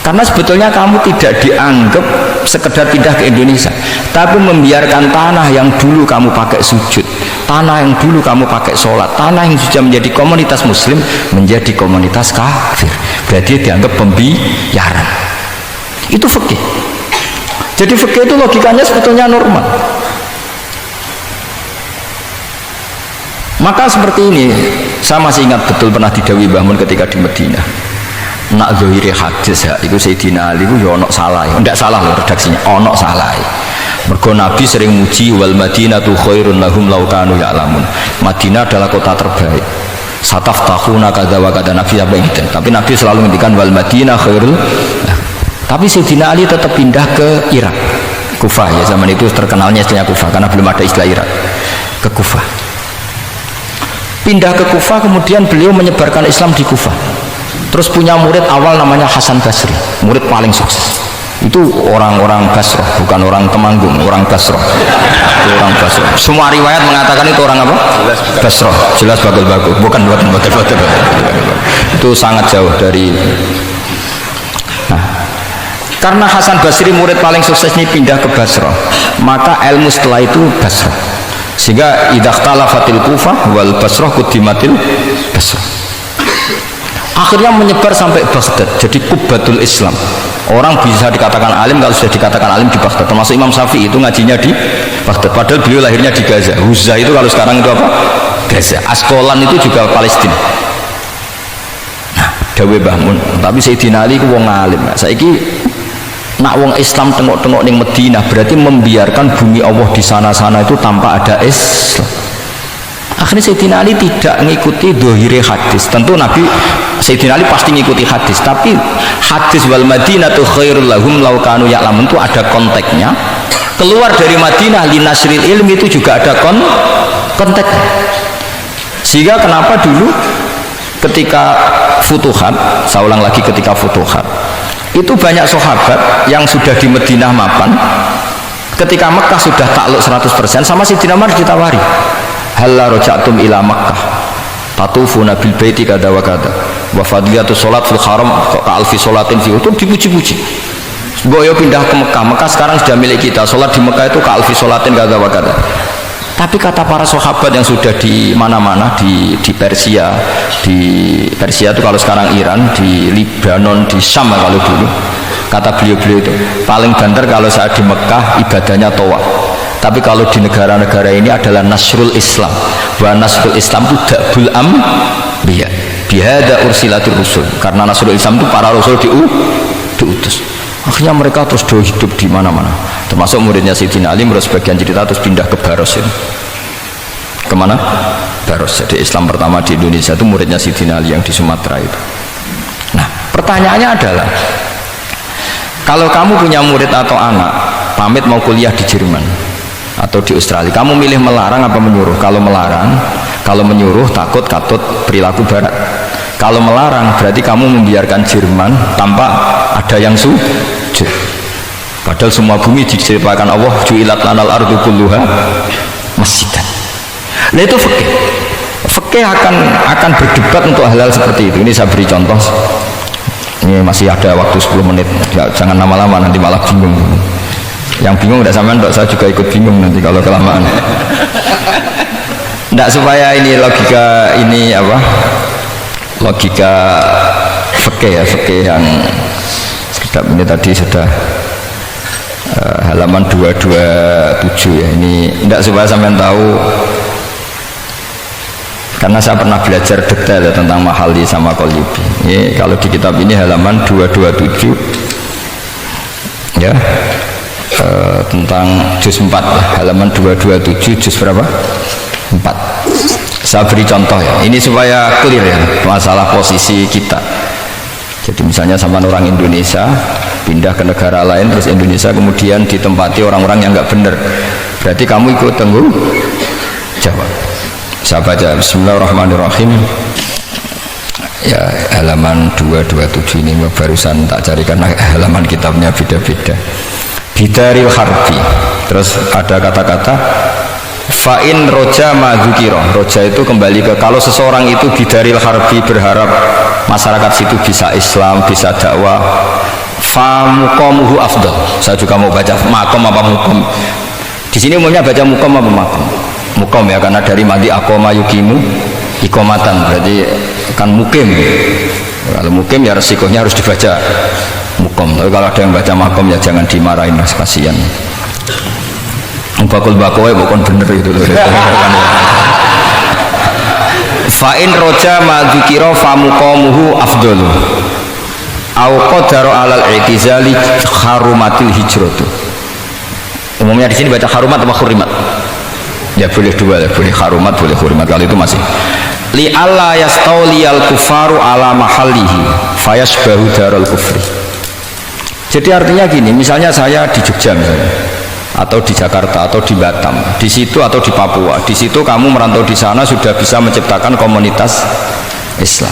Karena sebetulnya kamu tidak dianggap sekedar pindah ke Indonesia, tapi membiarkan tanah yang dulu kamu pakai sujud, tanah yang dulu kamu pakai sholat, tanah yang sudah menjadi komunitas muslim menjadi komunitas kafir, berarti dianggap pembiaran. Itu fikih. Jadi fikih itu logikanya sebetulnya normal. Maka seperti ini, saya masih ingat betul pernah didhawuhi Mbah Mun ketika di Madinah. Nak zahiri hadis ya, itu Sayyidina Ali itu ya ono salah, tidak salah loh redaksinya, ono salah. Mergo Nabi sering muji wal Madinatu khairun lahum law kanu ya'lamun. Madinah adalah kota terbaik. Sataftahuna kadza wa kadza, Nabi apa itu. Tapi Nabi selalu menghentikan wal Madinah khairul. Tapi Sayyidina Ali tetap pindah ke Irak, Kufah ya, zaman itu terkenalnya istilahnya Kufah karena belum ada istilah Irak. Ke Kufah. Pindah ke Kufah, kemudian beliau menyebarkan Islam di Kufah. Terus punya murid awal namanya Hasan Basri, murid paling sukses. Itu orang-orang Basrah, bukan orang Temanggung, orang Basrah. Orang Basrah. Semua riwayat mengatakan itu orang apa? Basrah. Jelas bagul-bagul, bukan bagul-bagul. Itu sangat jauh dari. Nah, karena Hasan Basri murid paling sukses ini pindah ke Basrah, maka ilmu setelah itu Basrah. Sehingga idza ikhtalafatil Kufah wal Basrah quddimatil Basrah. Akhirnya menyebar sampai Baghdad, jadi kubbatul Islam. Orang bisa dikatakan alim kalau sudah dikatakan alim di Baghdad. Termasuk Imam Syafi'i itu ngajinya di Baghdad, padahal beliau lahirnya di Gaza. Huzza itu kalau sekarang itu apa? Gaza. Askolan itu juga Palestina. Nah, dawe Mbah Mun, tapi Sayyidina Ali ku wong alim. Saiki nak wong Islam tengok-tengok ning Madinah berarti membiarkan bumi Allah di sana-sana itu tanpa ada Islam. Akhirnya Sayyidina Ali tidak mengikuti dohire hadis. Tentu Nabi Sayyidina Ali pasti mengikuti hadis, tapi hadis wal Madinatu khairul lahum law kanu ya'lamun itu ada konteksnya. Keluar dari Madinah linasril ilmi itu juga ada konteksnya. Sehingga kenapa dulu ketika futuhat, saya ulang lagi, ketika futuhat itu banyak sahabat yang sudah di Madinah mapan, ketika Mekah sudah takluk 100%, sama Sayyidina Umar ditawari, halla raja'tum ila Makkah tatufuna bil baiti kada wa kada wa fadliyatu sholat fil haram ka alfi sholatin fi, itu dipuji-puji. Boyo pindah ke Mekah, Mekah sekarang sudah milik kita, sholat di Mekah itu ka alfi sholatin kada wa kada. Tapi kata para sahabat yang sudah di mana-mana, di Persia, itu kalau sekarang Iran, di Lebanon, di Syam kalau dulu, kata beliau-beliau itu paling banter kalau saya di Mekah ibadahnya tawaf. Tapi kalau di negara-negara ini adalah nasrul Islam. Wa nasrul Islam itu da'bul ambiya. Bihada ursilatur rusul. Karena nasrul Islam itu para rasul diutus. Akhirnya mereka terus hidup di mana-mana. Termasuk muridnya Sayyidina Ali, menurut sebagian cerita terus pindah ke Baros ini. Kemana? Baros. Jadi Islam pertama di Indonesia itu muridnya Sayyidina Ali yang di Sumatera itu. Nah, pertanyaannya adalah, kalau kamu punya murid atau anak pamit mau kuliah di Jerman atau di Australia, kamu milih melarang apa menyuruh? Kalau melarang, kalau menyuruh takut katut perilaku barat. Kalau melarang berarti kamu membiarkan Jerman tanpa ada yang sujud. Padahal semua bumi diciptakan Allah, ju'ilat lanal ardu kulluha masjidan. Nah itu fikih. Fikih akan berdebat untuk hal-hal seperti itu. Ini saya beri contoh. Ini masih ada waktu 10 menit. Jangan lama-lama nanti malah bingung. Yang bingung tidak sampean, saya juga ikut bingung nanti kalau kelamaan. Tidak, supaya ini logika ini apa? Logika fikih ya, fikih yang sekedap ini tadi sudah halaman 227 ya. Ini tidak, supaya sampean tahu, karena saya pernah belajar detail ya tentang Mahalli sama Qalibi. Ini kalau di kitab ini halaman 227 ya, tentang juz 4 ya, halaman 227 juz berapa? 4. Saya beri contoh ya, ini supaya clear ya masalah posisi kita. Jadi misalnya sama orang Indonesia pindah ke negara lain, terus Indonesia kemudian ditempati orang-orang yang nggak benar, berarti kamu ikut tanggung jawab. Saya baca Bismillahirrahmanirrahim ya, halaman 227 ini barusan tak cari karena halaman kitabnya beda-beda. Bidaril harbi, terus ada kata-kata fa'in roja madzukiro. Roja itu kembali ke, kalau seseorang itu bidaril harbi, berharap masyarakat situ bisa Islam, bisa dakwah, fa muqamuhu afdal. Saya juga mau baca makom apa muqam. Di sini umumnya baca muqam apa makom? Muqam ya, karena dari madi aqama yuqimu iqamatan, berarti kan mukim. Kalau mukim ya resikonya harus dibaca muqam. Tapi kalau ada yang baca makom ya jangan dimarahin, mas, kasihan. Bakul bakowe bukan bener itu loh. Fa'in roja madzukiro famuqamuhu afdalu au qadara alal i'tizali harumatil hijratu. Umumnya di sini baca harumat atau hurimat? Ya boleh dua, boleh harumat, boleh hurimat. Kalau itu masih li alla yastawliyal kufaru ala mahallihi fayasbahu darul kufri. Jadi artinya gini, misalnya saya di Jogja misalnya, atau di Jakarta atau di Batam, di situ atau di Papua, di situ kamu merantau di sana sudah bisa menciptakan komunitas Islam.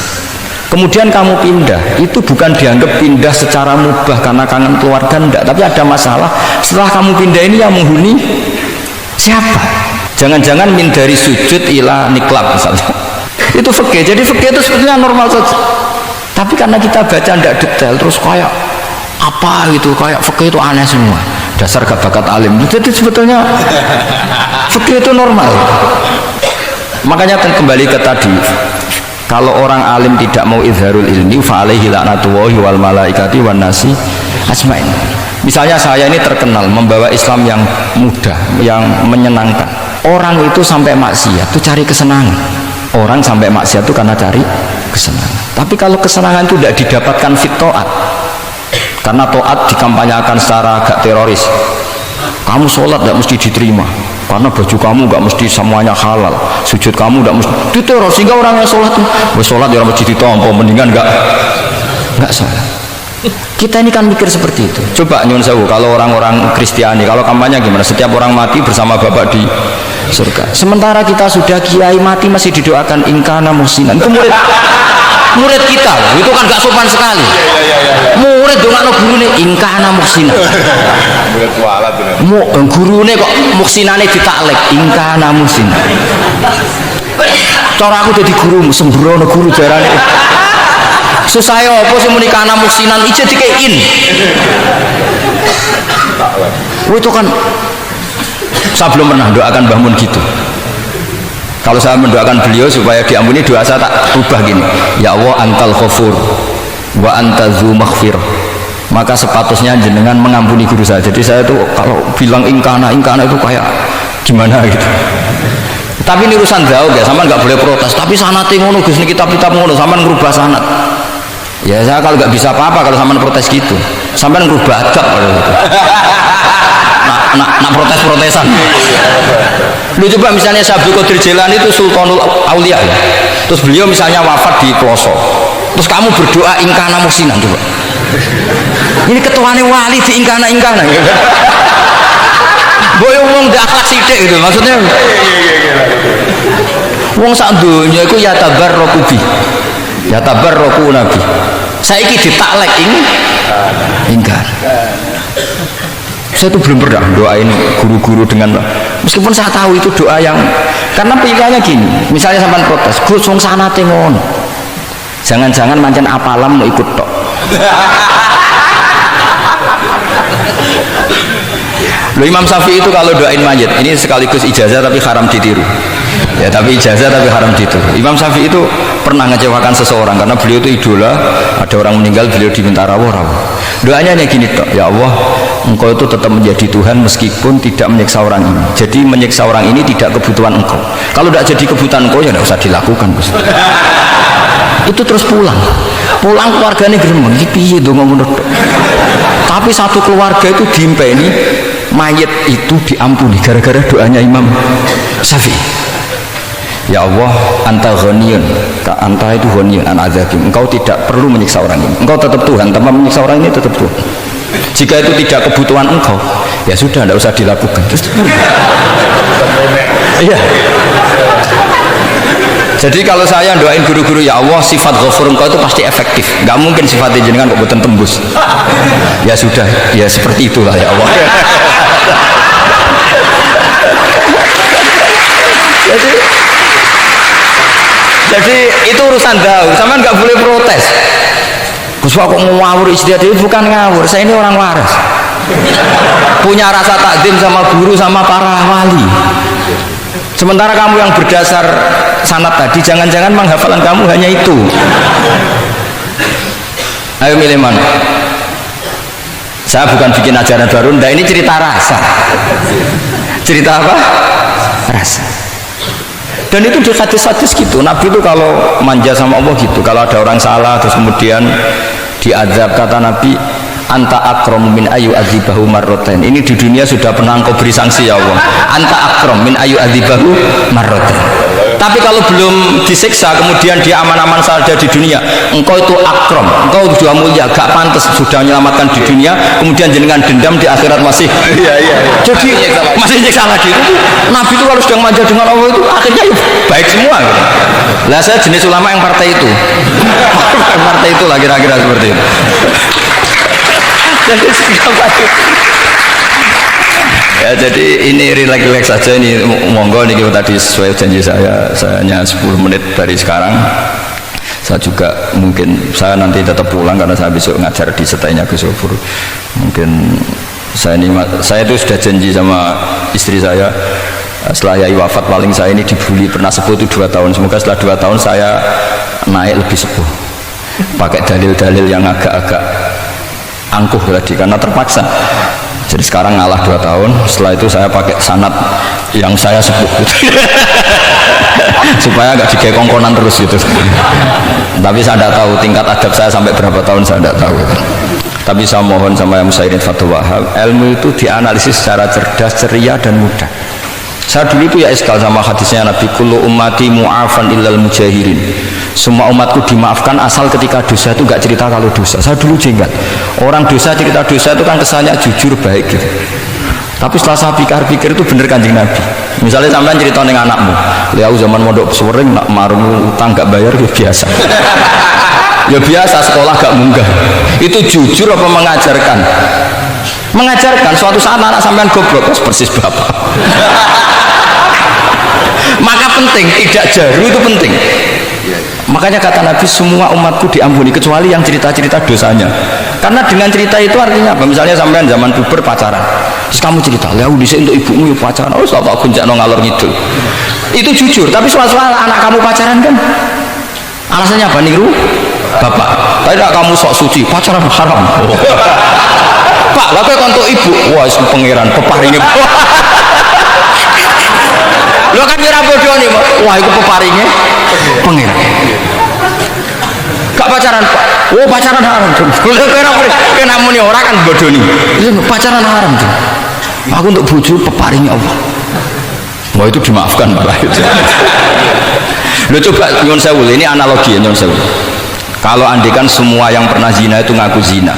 Kemudian kamu pindah, itu bukan dianggap pindah secara mubah karena kangen keluarga, enggak, tapi ada masalah. Setelah kamu pindah ini yang menghuni siapa? Jangan-jangan min dari sujud ila niklab misalnya. Itu fikih. Jadi fikih itu sebetulnya normal saja. Tapi karena kita baca tidak detail, terus kayak apa gitu, kayak fikih itu aneh semua. dasar gak bakat alim. Jadi sebetulnya fikih itu normal. Makanya kembali ke tadi, kalau orang alim tidak mau izharul ilmi fa alaihi la'natullahi wal malaikati wan nasi ajmain. Misalnya saya ini terkenal membawa Islam yang mudah, yang menyenangkan. Orang itu sampai maksiat itu cari kesenangan. Orang sampai maksiat itu karena cari kesenangan. Tapi kalau kesenangan itu tidak didapatkan fit taat, karena taat dikampanyekan secara agak teroris. Kamu sholat tidak mesti diterima, karena baju kamu nggak mesti semuanya halal, sujud kamu nggak mesti diteror, sehingga orang yang sholat tuh, sholat di masjid ditompo, mendingan nggak sholat. Kita ini kan mikir seperti itu. Coba nyun sewu, kalau orang-orang Kristiani, kalau kampanye gimana? Setiap orang mati bersama Bapak di surga. Sementara kita sudah kiai mati masih didoakan ingkana musinan. Itu murid kita, itu kan gak sopan sekali. Murid dongakno gurune ingkana musinan. Murid kualat bener. Gurune kok muksinane ditaklek ingkana musinan. Cara aku jadi guru sembrono guru jarane. Susah ya apa sih muni kana musinan ije dikein. Itu kan saya belum pernah doakan Mbah Mun gitu. Kalau saya mendoakan beliau supaya diampuni, doa saya tak ubah gini, ya Allah antal ghafur wa anta dzu maghfir, maka sepatutnya jenengan mengampuni guru saya. Jadi saya tuh kalau bilang ingkana itu kayak gimana gitu. Tapi ini urusan jauh ya, sama nggak boleh protes. Tapi sanate ngono Gus, ini kitab ngono, sama ngerubah sanat. Ya saya kalau nggak bisa apa-apa kalau sama protes gitu, sampai ngerubah adab kalau gitu. Nak protes-protesan. Lu coba misalnya Syekh Abdul Qadir Jailani itu Sultanul Aulia ya. Terus beliau misalnya wafat di pelosok. Terus kamu berdoa ingkana musinan coba. Ini ketuane wali di ingkana. Boyo wong ndak akhlak sithik gitu maksudnya. Wong sak donya iku ya tabarruku bi. Ya tabarruku nabi. Saiki ditaklek ingkar. Saya tuh belum pernah doain guru-guru dengan, meskipun saya tahu itu doa yang, karena pikirannya gini, misalnya sampai protes, Gus wong sanate ngono, jangan-jangan mancen apalam mau ikut tok. Loh, Imam Syafi'i itu kalau doain mayit, ini sekaligus ijazah tapi haram ditiru. Ya, tapi ijazah tapi haram ditiru. Imam Syafi'i itu pernah ngecewakan seseorang karena beliau itu idola, ada orang meninggal beliau diminta rawuh-rawuh. Doanya hanya gini tok, ya Allah, Engkau itu tetap menjadi Tuhan meskipun tidak menyiksa orang ini. Jadi menyiksa orang ini tidak kebutuhan Engkau. Kalau tidak jadi kebutuhan Engkau ya tidak usah dilakukan. Itu terus pulang keluarganya gremeng, iki piye donga ngono tok. Tapi satu keluarga itu diimpeni mayit itu diampuni gara-gara doanya Imam Syafi'i. Ya Allah, anta ghaniyun, anta itu ghaniyun an azabim. Engkau tidak perlu menyiksa orang ini. Engkau tetap Tuhan, tanpa menyiksa orang ini tetap Tuhan. Jika itu tidak kebutuhan engkau, ya sudah, tidak usah dilakukan. Iya. Jadi kalau saya doain guru-guru, ya Allah sifat ghafur engkau itu pasti efektif. Gak mungkin sifatnya jenengan kok boten tembus. Ya sudah, ya seperti itulah ya Allah. Jadi itu urusan jauh, sama nggak boleh protes. Gus kok ngawur istri dia, bukan ngawur, saya ini orang waras, punya rasa takdim sama guru sama para wali. Sementara kamu yang berdasar sanad tadi, jangan-jangan menghafalan kamu hanya itu. Ayo milih mana? Saya bukan bikin ajaran baru, nah ini cerita rasa. Cerita apa? Rasa. Dan itu di hadis-hadis gitu. Nabi itu kalau manja sama Allah gitu, kalau ada orang salah terus kemudian diazab, kata Nabi, anta akram min ayu adzibahu marrotain. Ini di dunia sudah pernah engkau beri sanksi ya Allah. Anta akram min ayu adzibahu marrotain. Tapi kalau belum disiksa kemudian dia aman-aman saja di dunia, engkau itu akram, engkau sudah mulia, gak pantas sudah menyelamatkan di dunia, kemudian jenengan dendam di akhirat masih. Jadi masih nyiksa lagi. Nabi itu kalau sudah manja dengan Allah itu akhirnya baik semua gitu. Lah saya jenis ulama yang partai itu. Partai itulah kira-kira seperti itu. Jadi ya, jadi ini relax saja, ini monggo nih tadi sesuai janji saya hanya 10 menit dari sekarang. Saya juga mungkin saya nanti tetap pulang karena saya besok ngajar di setainya Gus Sofur. Mungkin Saya itu sudah janji sama istri saya, setelah Yai wafat paling saya ini dibully, pernah sepuh itu 2 tahun, semoga setelah 2 tahun saya naik lebih sepuh, pakai dalil-dalil yang agak-agak angkuh tadi karena terpaksa. Jadi sekarang ngalah 2 tahun, setelah itu saya pakai sanad yang saya sepuh gitu. Supaya agak digawe kongkonan terus gitu. Tapi saya tidak tahu tingkat adab saya sampai berapa tahun, saya tidak tahu gitu. Tapi saya mohon sama yang Musairin Fatul Wahab, ilmu itu dianalisis secara cerdas, ceria dan mudah. Saya dulu itu ya iskal sama hadisnya Nabi, kullu ummati mu'afan illal mujahirin. Semua umatku dimaafkan asal ketika dosa itu gak cerita kalau dosa. Saya dulu jenggat, orang dosa cerita dosa itu kan kesannya jujur baik gitu. Tapi setelah saya pikir-pikir itu bener Kanjeng Nabi. Misalnya sampean cerita dengan anakmu, lihat zaman mondok sering nak marung utang gak bayar ya biasa. Ya biasa, sekolah gak munggah. Itu jujur apa mengajarkan? Mengajarkan. Suatu saat anak sampean goblok persis bapak. Maka penting, tidak jaru itu penting. Makanya kata Nabi, semua umatku diampuni kecuali yang cerita-cerita dosanya. Karena dengan cerita itu artinya apa? Misalnya sampean zaman puber pacaran, terus kamu cerita, "Lah dhisik untuk ibumu ya pacaran." Oh, tak gunjakno ngalor ngidul. Itu jujur, tapi suatu anak kamu pacaran kan alasannya apa? Niru bapak. Tapi tidak kamu sok suci, pacaran haram. Oh. Pak, lah kowe kontok ibu. Wah, itu pangeran peparinge. Lo kan kira bodoh nih, wah itu peparingnya pangeran. Gak pacaran Pak. Oh pacaran haram tuh. Kena muni orang kan bodoh nih. Pacaran haram tuh. Aku untuk bojo peparingnya Allah. Wah itu dimaafkan malah itu. Lo coba nyon sewu, ini analogi ya nyon sewu. Kalau andikan semua yang pernah zina itu ngaku zina.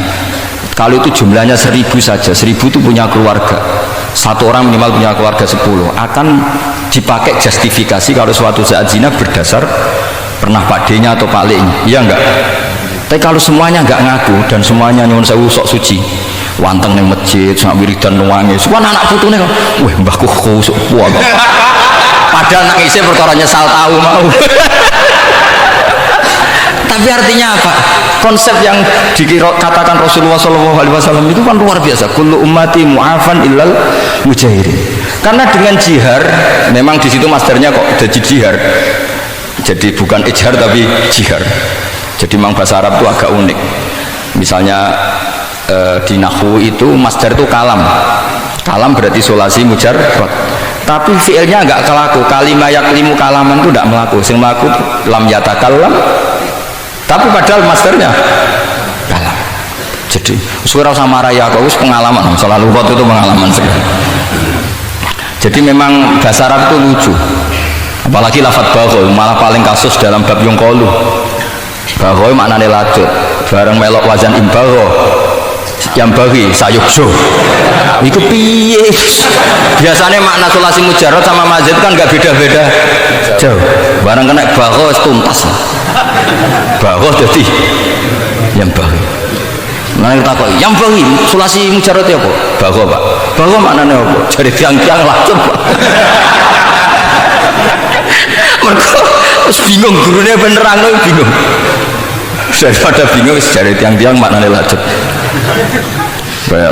Kalau itu jumlahnya 1000 saja, 1000 itu punya keluarga. Satu orang minimal punya keluarga 10, akan dipakai justifikasi kalau suatu saat zina berdasar pernah Pak D-nya atau Pak L-nya, iya enggak? Tapi kalau semuanya enggak ngaku dan semuanya nyuwun sewu sok suci, wanteng nang masjid, sak wiridan nuwangi, semua anak putune kok, wah mbahku khusuk puak. Padahal nangisnya perkara nyesal tahu mau. Tapi artinya apa? Konsep yang dikatakan Rasulullah SAW itu kan luar biasa. Kullu ummati mu'afan illal mujahirin. Karena dengan jihar, memang di situ masdarnya kok jadi jihar. Jadi bukan ijhar tapi jihar. Jadi memang bahasa Arab itu agak unik. Misalnya di nahwu itu masdar itu kalam. Kalam berarti solasi mujarrad. Tapi fiilnya enggak kelaku. Kalimah yaklimu kalaman itu enggak melaku. Sing melaku lam yatakallam. Tapi padahal masternya kalam. Jadi suara sama raya kau pengalaman, selalu waktu itu pengalaman sekali. Jadi memang bahasa Arab itu lucu. Apalagi lafadz bagho malah paling kasus dalam bab yung kolu. Bagho maknane lajut. Bareng melok wazan imbagho. Yang bagi sayukso. Iku piye? Biasanya makna sulasi mujarrad sama mazid kan nggak beda-beda jauh. Barang kena bagho tuntas. Bagho jadi yang bagi. Nah kita kok yang bagi sulasi mujarrad ya apa? Bagho Pak. Bagho maknanya apa? Jadi tiang-tiang langsung Pak. Mereka bingung gurunya beneran loh bingung. Daripada bingung jadi tiang-tiang maknanya lanjut.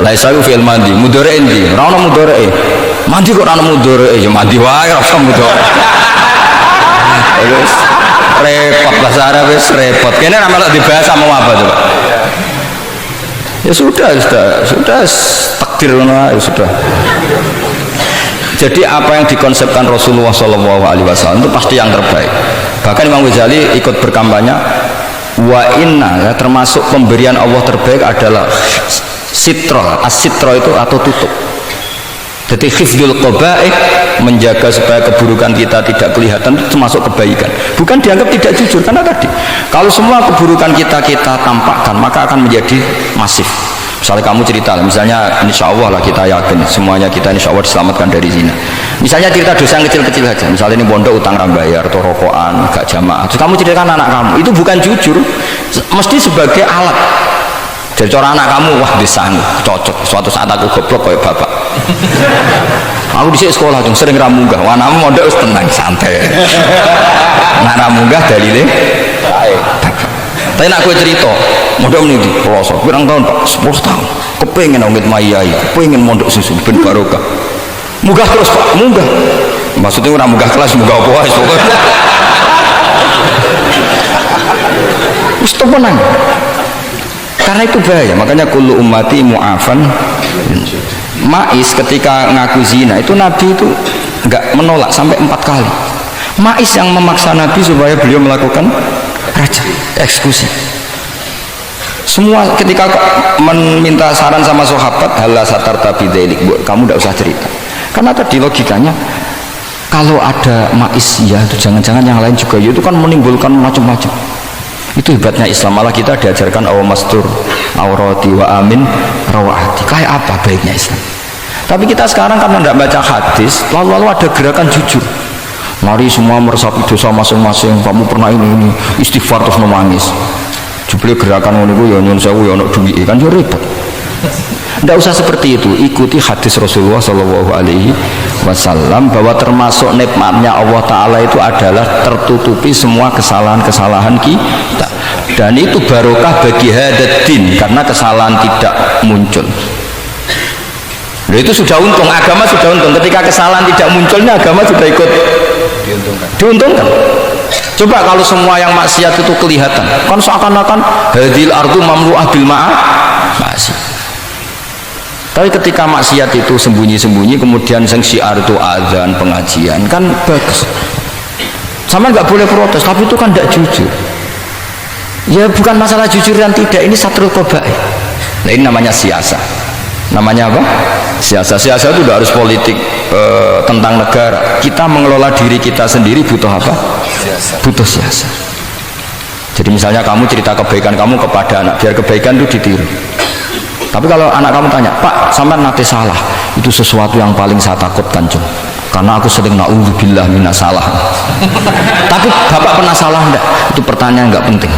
Laisa ku fil mandi mudhari endi ora ono mudhari mandi kok ora ono mudhari ya mandi wae ora usah mudhari wis repot bahasa Arab wis repot kene ora melok dibahas mau apa coba ya sudah takdir ngono ya sudah. Jadi apa yang dikonsepkan Rasulullah SAW itu pasti yang terbaik. Bahkan Imam Ghazali ikut berkampanye wa inna ya, termasuk pemberian Allah terbaik adalah sitra. As-sitra itu atau tutup. Jadi hifdzul qaba'ih, menjaga supaya keburukan kita tidak kelihatan, itu termasuk kebaikan. Bukan dianggap tidak jujur, karena tadi kalau semua keburukan kita tampakkan, maka akan menjadi masif. Misalnya kamu cerita, misalnya insya Allah lah kita yakin semuanya kita insya Allah diselamatkan dari zina. Misalnya cerita dosa yang kecil-kecil saja, misalnya ini pondok utang rambayar atau rokokan, gak jamaah, terus kamu ceritakan anak kamu, itu bukan jujur, mesti sebagai alat. Jadi cara anak kamu, wah disanggup, cocok, suatu saat aku goblok kayak bapak. Aku di sekolah dong sering ramunggah, wah namu mondok harus tenang, santai. Nah ramunggah dalilnya, tapi nak gue cerita. mondok ini di pelosok pirang tahun Pak 10 tahun kepengen awet mayai kepengen mondok susu ben barokah munggah terus Pak munggah maksudnya orang munggah kelas munggah apa wae pokoknya wis temenan karena itu bahaya makanya kullu ummati mu'afan Ma'is ketika ngaku zina itu Nabi itu enggak menolak sampai 4 kali Ma'is yang memaksa Nabi supaya beliau melakukan rajam, eksekusi semua ketika meminta saran sama sahabat hala satar tabi delik kamu tidak usah cerita karena tadi logikanya kalau ada Ma'is ya itu jangan-jangan yang lain juga ya itu kan menimbulkan macam-macam itu hebatnya Islam malah kita diajarkan awamastur aurati wa amin rawati kayak apa baiknya Islam tapi kita sekarang karena tidak baca hadis lalu ada gerakan jujur mari semua meresapi dosa masing-masing kamu pernah ini istighfar terus menangis jubli gerakan ini ya nyun sewu ya nak duit kan ya repot tidak usah seperti itu ikuti hadis Rasulullah SAW bahwa termasuk nikmatnya Allah Ta'ala itu adalah tertutupi semua kesalahan-kesalahan kita dan itu barokah bagi hadatin karena kesalahan tidak muncul. Nah, itu sudah untung, agama sudah untung ketika kesalahan tidak munculnya agama sudah ikut diuntungkan. Coba kalau semua yang maksiat itu kelihatan kan seakan-akan hadil ardu mamlu'ah bil ma'asi. Tapi ketika maksiat itu sembunyi-sembunyi kemudian sing syiar itu azan pengajian kan bagus sama nggak boleh protes tapi itu kan tidak jujur ya bukan masalah jujur dan tidak ini satrul qabaih nah ini namanya siasa namanya apa? Siasa itu tidak harus politik tentang negara kita mengelola diri kita sendiri butuh apa? Butuh siasa jadi misalnya kamu cerita kebaikan kamu kepada anak biar kebaikan itu ditiru tapi kalau anak kamu tanya Pak sampai nanti salah itu sesuatu yang paling saya takutkan Cung karena aku sering na'udzubillah minas salah tapi bapak pernah salah enggak? Itu pertanyaan enggak penting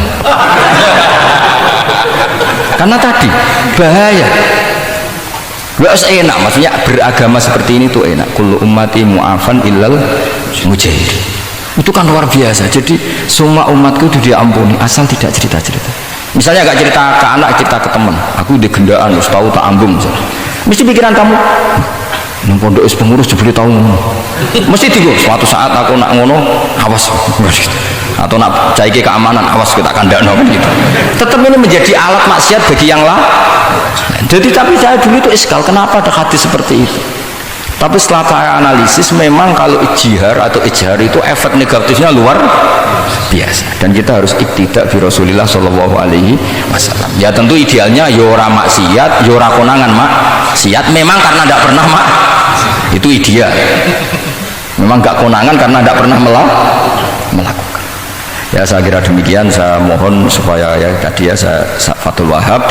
karena tadi bahaya enggak enak maksudnya beragama seperti ini tuh enak kullu ummati mu'afan illal mujahid itu kan luar biasa jadi semua umatku itu diampuni asal tidak cerita-cerita misalnya gak cerita ke anak cerita ke teman aku di gendaan harus tahu tak ambung misalnya. Mesti pikiran kamu nang pondok is pengurus jebule tahu ngono mesti digo suatu saat aku nak ngono awas atau nak caike keamanan awas kita kandakno gitu tetap ini menjadi alat maksiat bagi yang lain jadi tapi saya dulu itu iskal kenapa ada hadis seperti itu tapi setelah saya analisis memang kalau ijtihar atau ijhar itu efek negatifnya luar biasa dan kita harus iktidak bi Rasulillah sallallahu alaihi wasallam ya tentu idealnya yora maksiat yora konangan maksiat memang karena tidak pernah itu ideal memang gak konangan karena tidak pernah melakukan ya saya kira demikian saya mohon supaya ya tadi ya saya Fathul Wahab